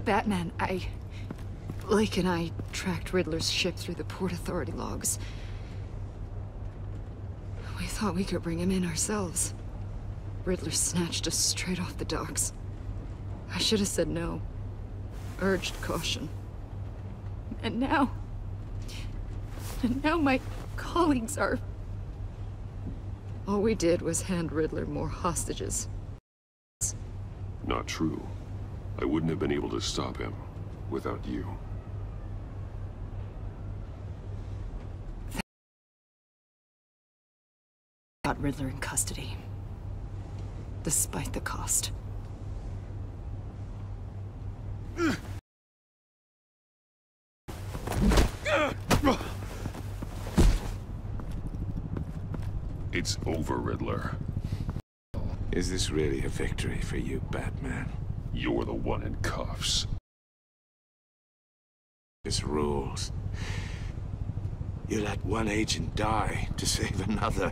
Batman, Blake and I tracked Riddler's ship through the Port Authority logs. We thought we could bring him in ourselves. Riddler snatched us straight off the docks. I should have said no. Urged caution. And now my colleagues are... All we did was hand Riddler more hostages. Not true. I wouldn't have been able to stop him without you. Got Riddler in custody. Despite the cost. It's over, Riddler. Is this really a victory for you, Batman? You're the one in cuffs. This rules. You let one agent die to save another.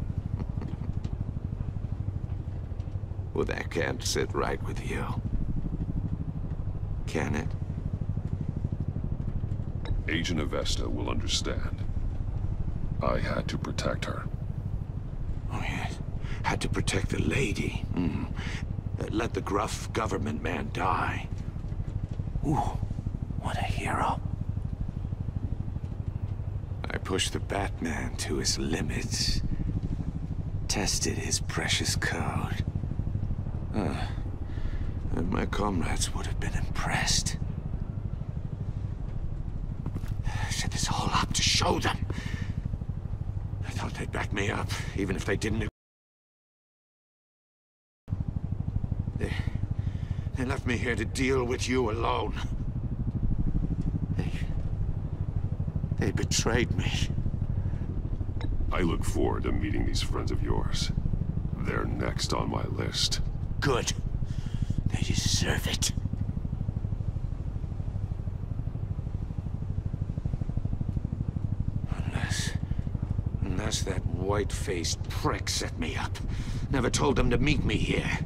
Well, that can't sit right with you. Can it? Agent Avesta will understand. I had to protect her. Oh, yes. Had to protect the lady. Let the gruff government man die. Ooh, what a hero. I pushed the Batman to his limits. Tested his precious code. And my comrades would have been impressed. I set this all up to show them. I thought they'd back me up, even if they didn't. They left me here to deal with you alone. They betrayed me. I look forward to meeting these friends of yours. They're next on my list. Good. They deserve it. Unless that white-faced prick set me up. Never told them to meet me here.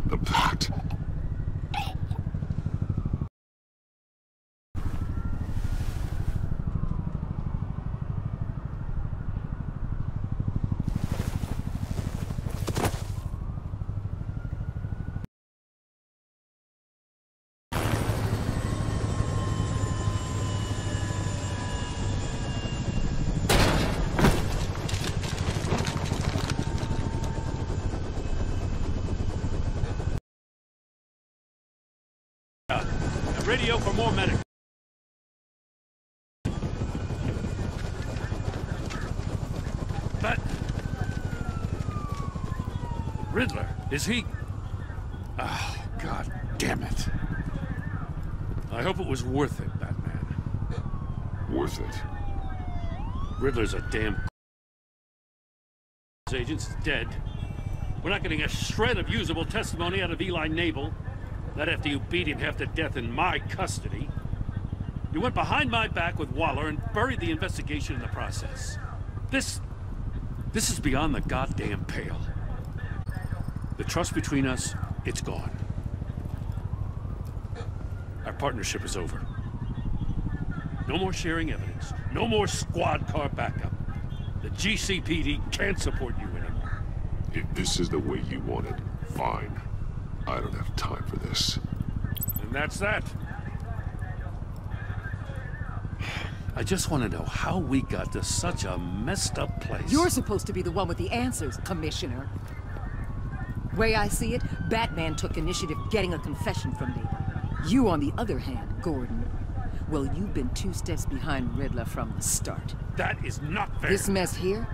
The Bat. Radio for more medic. But Riddler, is he? Oh, God damn it. I hope it was worth it, Batman. Worth it? Riddler's a damn agent's dead. We're not getting a shred of usable testimony out of Eli Nabel. Not after you beat him half to death in my custody. You went behind my back with Waller and buried the investigation in the process. This is beyond the goddamn pale. The trust between us, it's gone. Our partnership is over. No more sharing evidence. No more squad car backup. The GCPD can't support you anymore. If this is the way you want it, fine. I don't have time for this. And that's that. I just want to know how we got to such a messed up place. You're supposed to be the one with the answers, Commissioner. Way I see it, Batman took initiative getting a confession from me. You, on the other hand, Gordon, well, you've been 2 steps behind Riddler from the start. That is not fair. This mess here,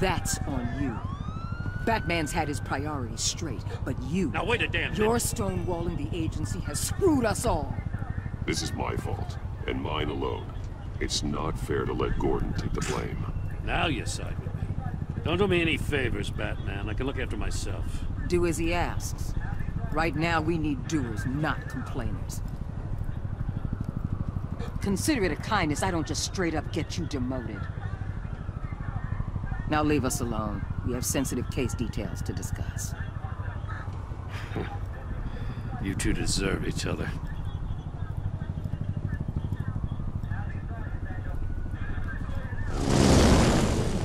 that's on you. Batman's had his priorities straight, but you... Now wait a damn minute. Your stonewalling the agency has screwed us all. This is my fault, and mine alone. It's not fair to let Gordon take the blame. Now you side with me. Don't do me any favors, Batman. I can look after myself. Do as he asks. Right now, we need doers, not complainers. Consider it a kindness I don't just straight up get you demoted. Now leave us alone. We have sensitive case details to discuss. You two deserve each other.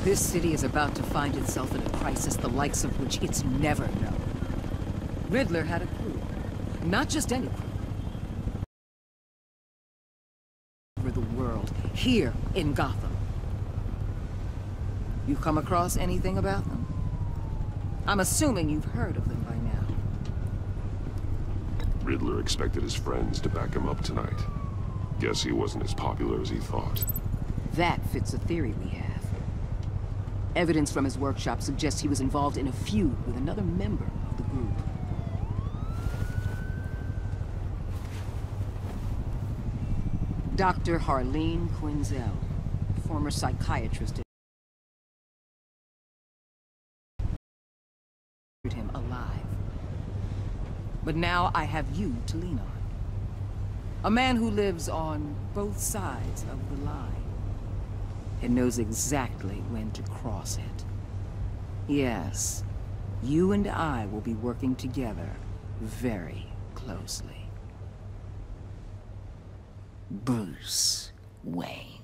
This city is about to find itself in a crisis the likes of which it's never known. Riddler had a crew. Not just any crew. Over the world, here in Gotham. You come across anything about them? I'm assuming you've heard of them by now. Riddler expected his friends to back him up tonight. Guess he wasn't as popular as he thought. That fits a theory we have. Evidence from his workshop suggests he was involved in a feud with another member of the group. Dr. Harleen Quinzel, former psychiatrist, him alive. But now I have you to lean on. A man who lives on both sides of the line and knows exactly when to cross it. Yes, you and I will be working together very closely. Bruce Wayne.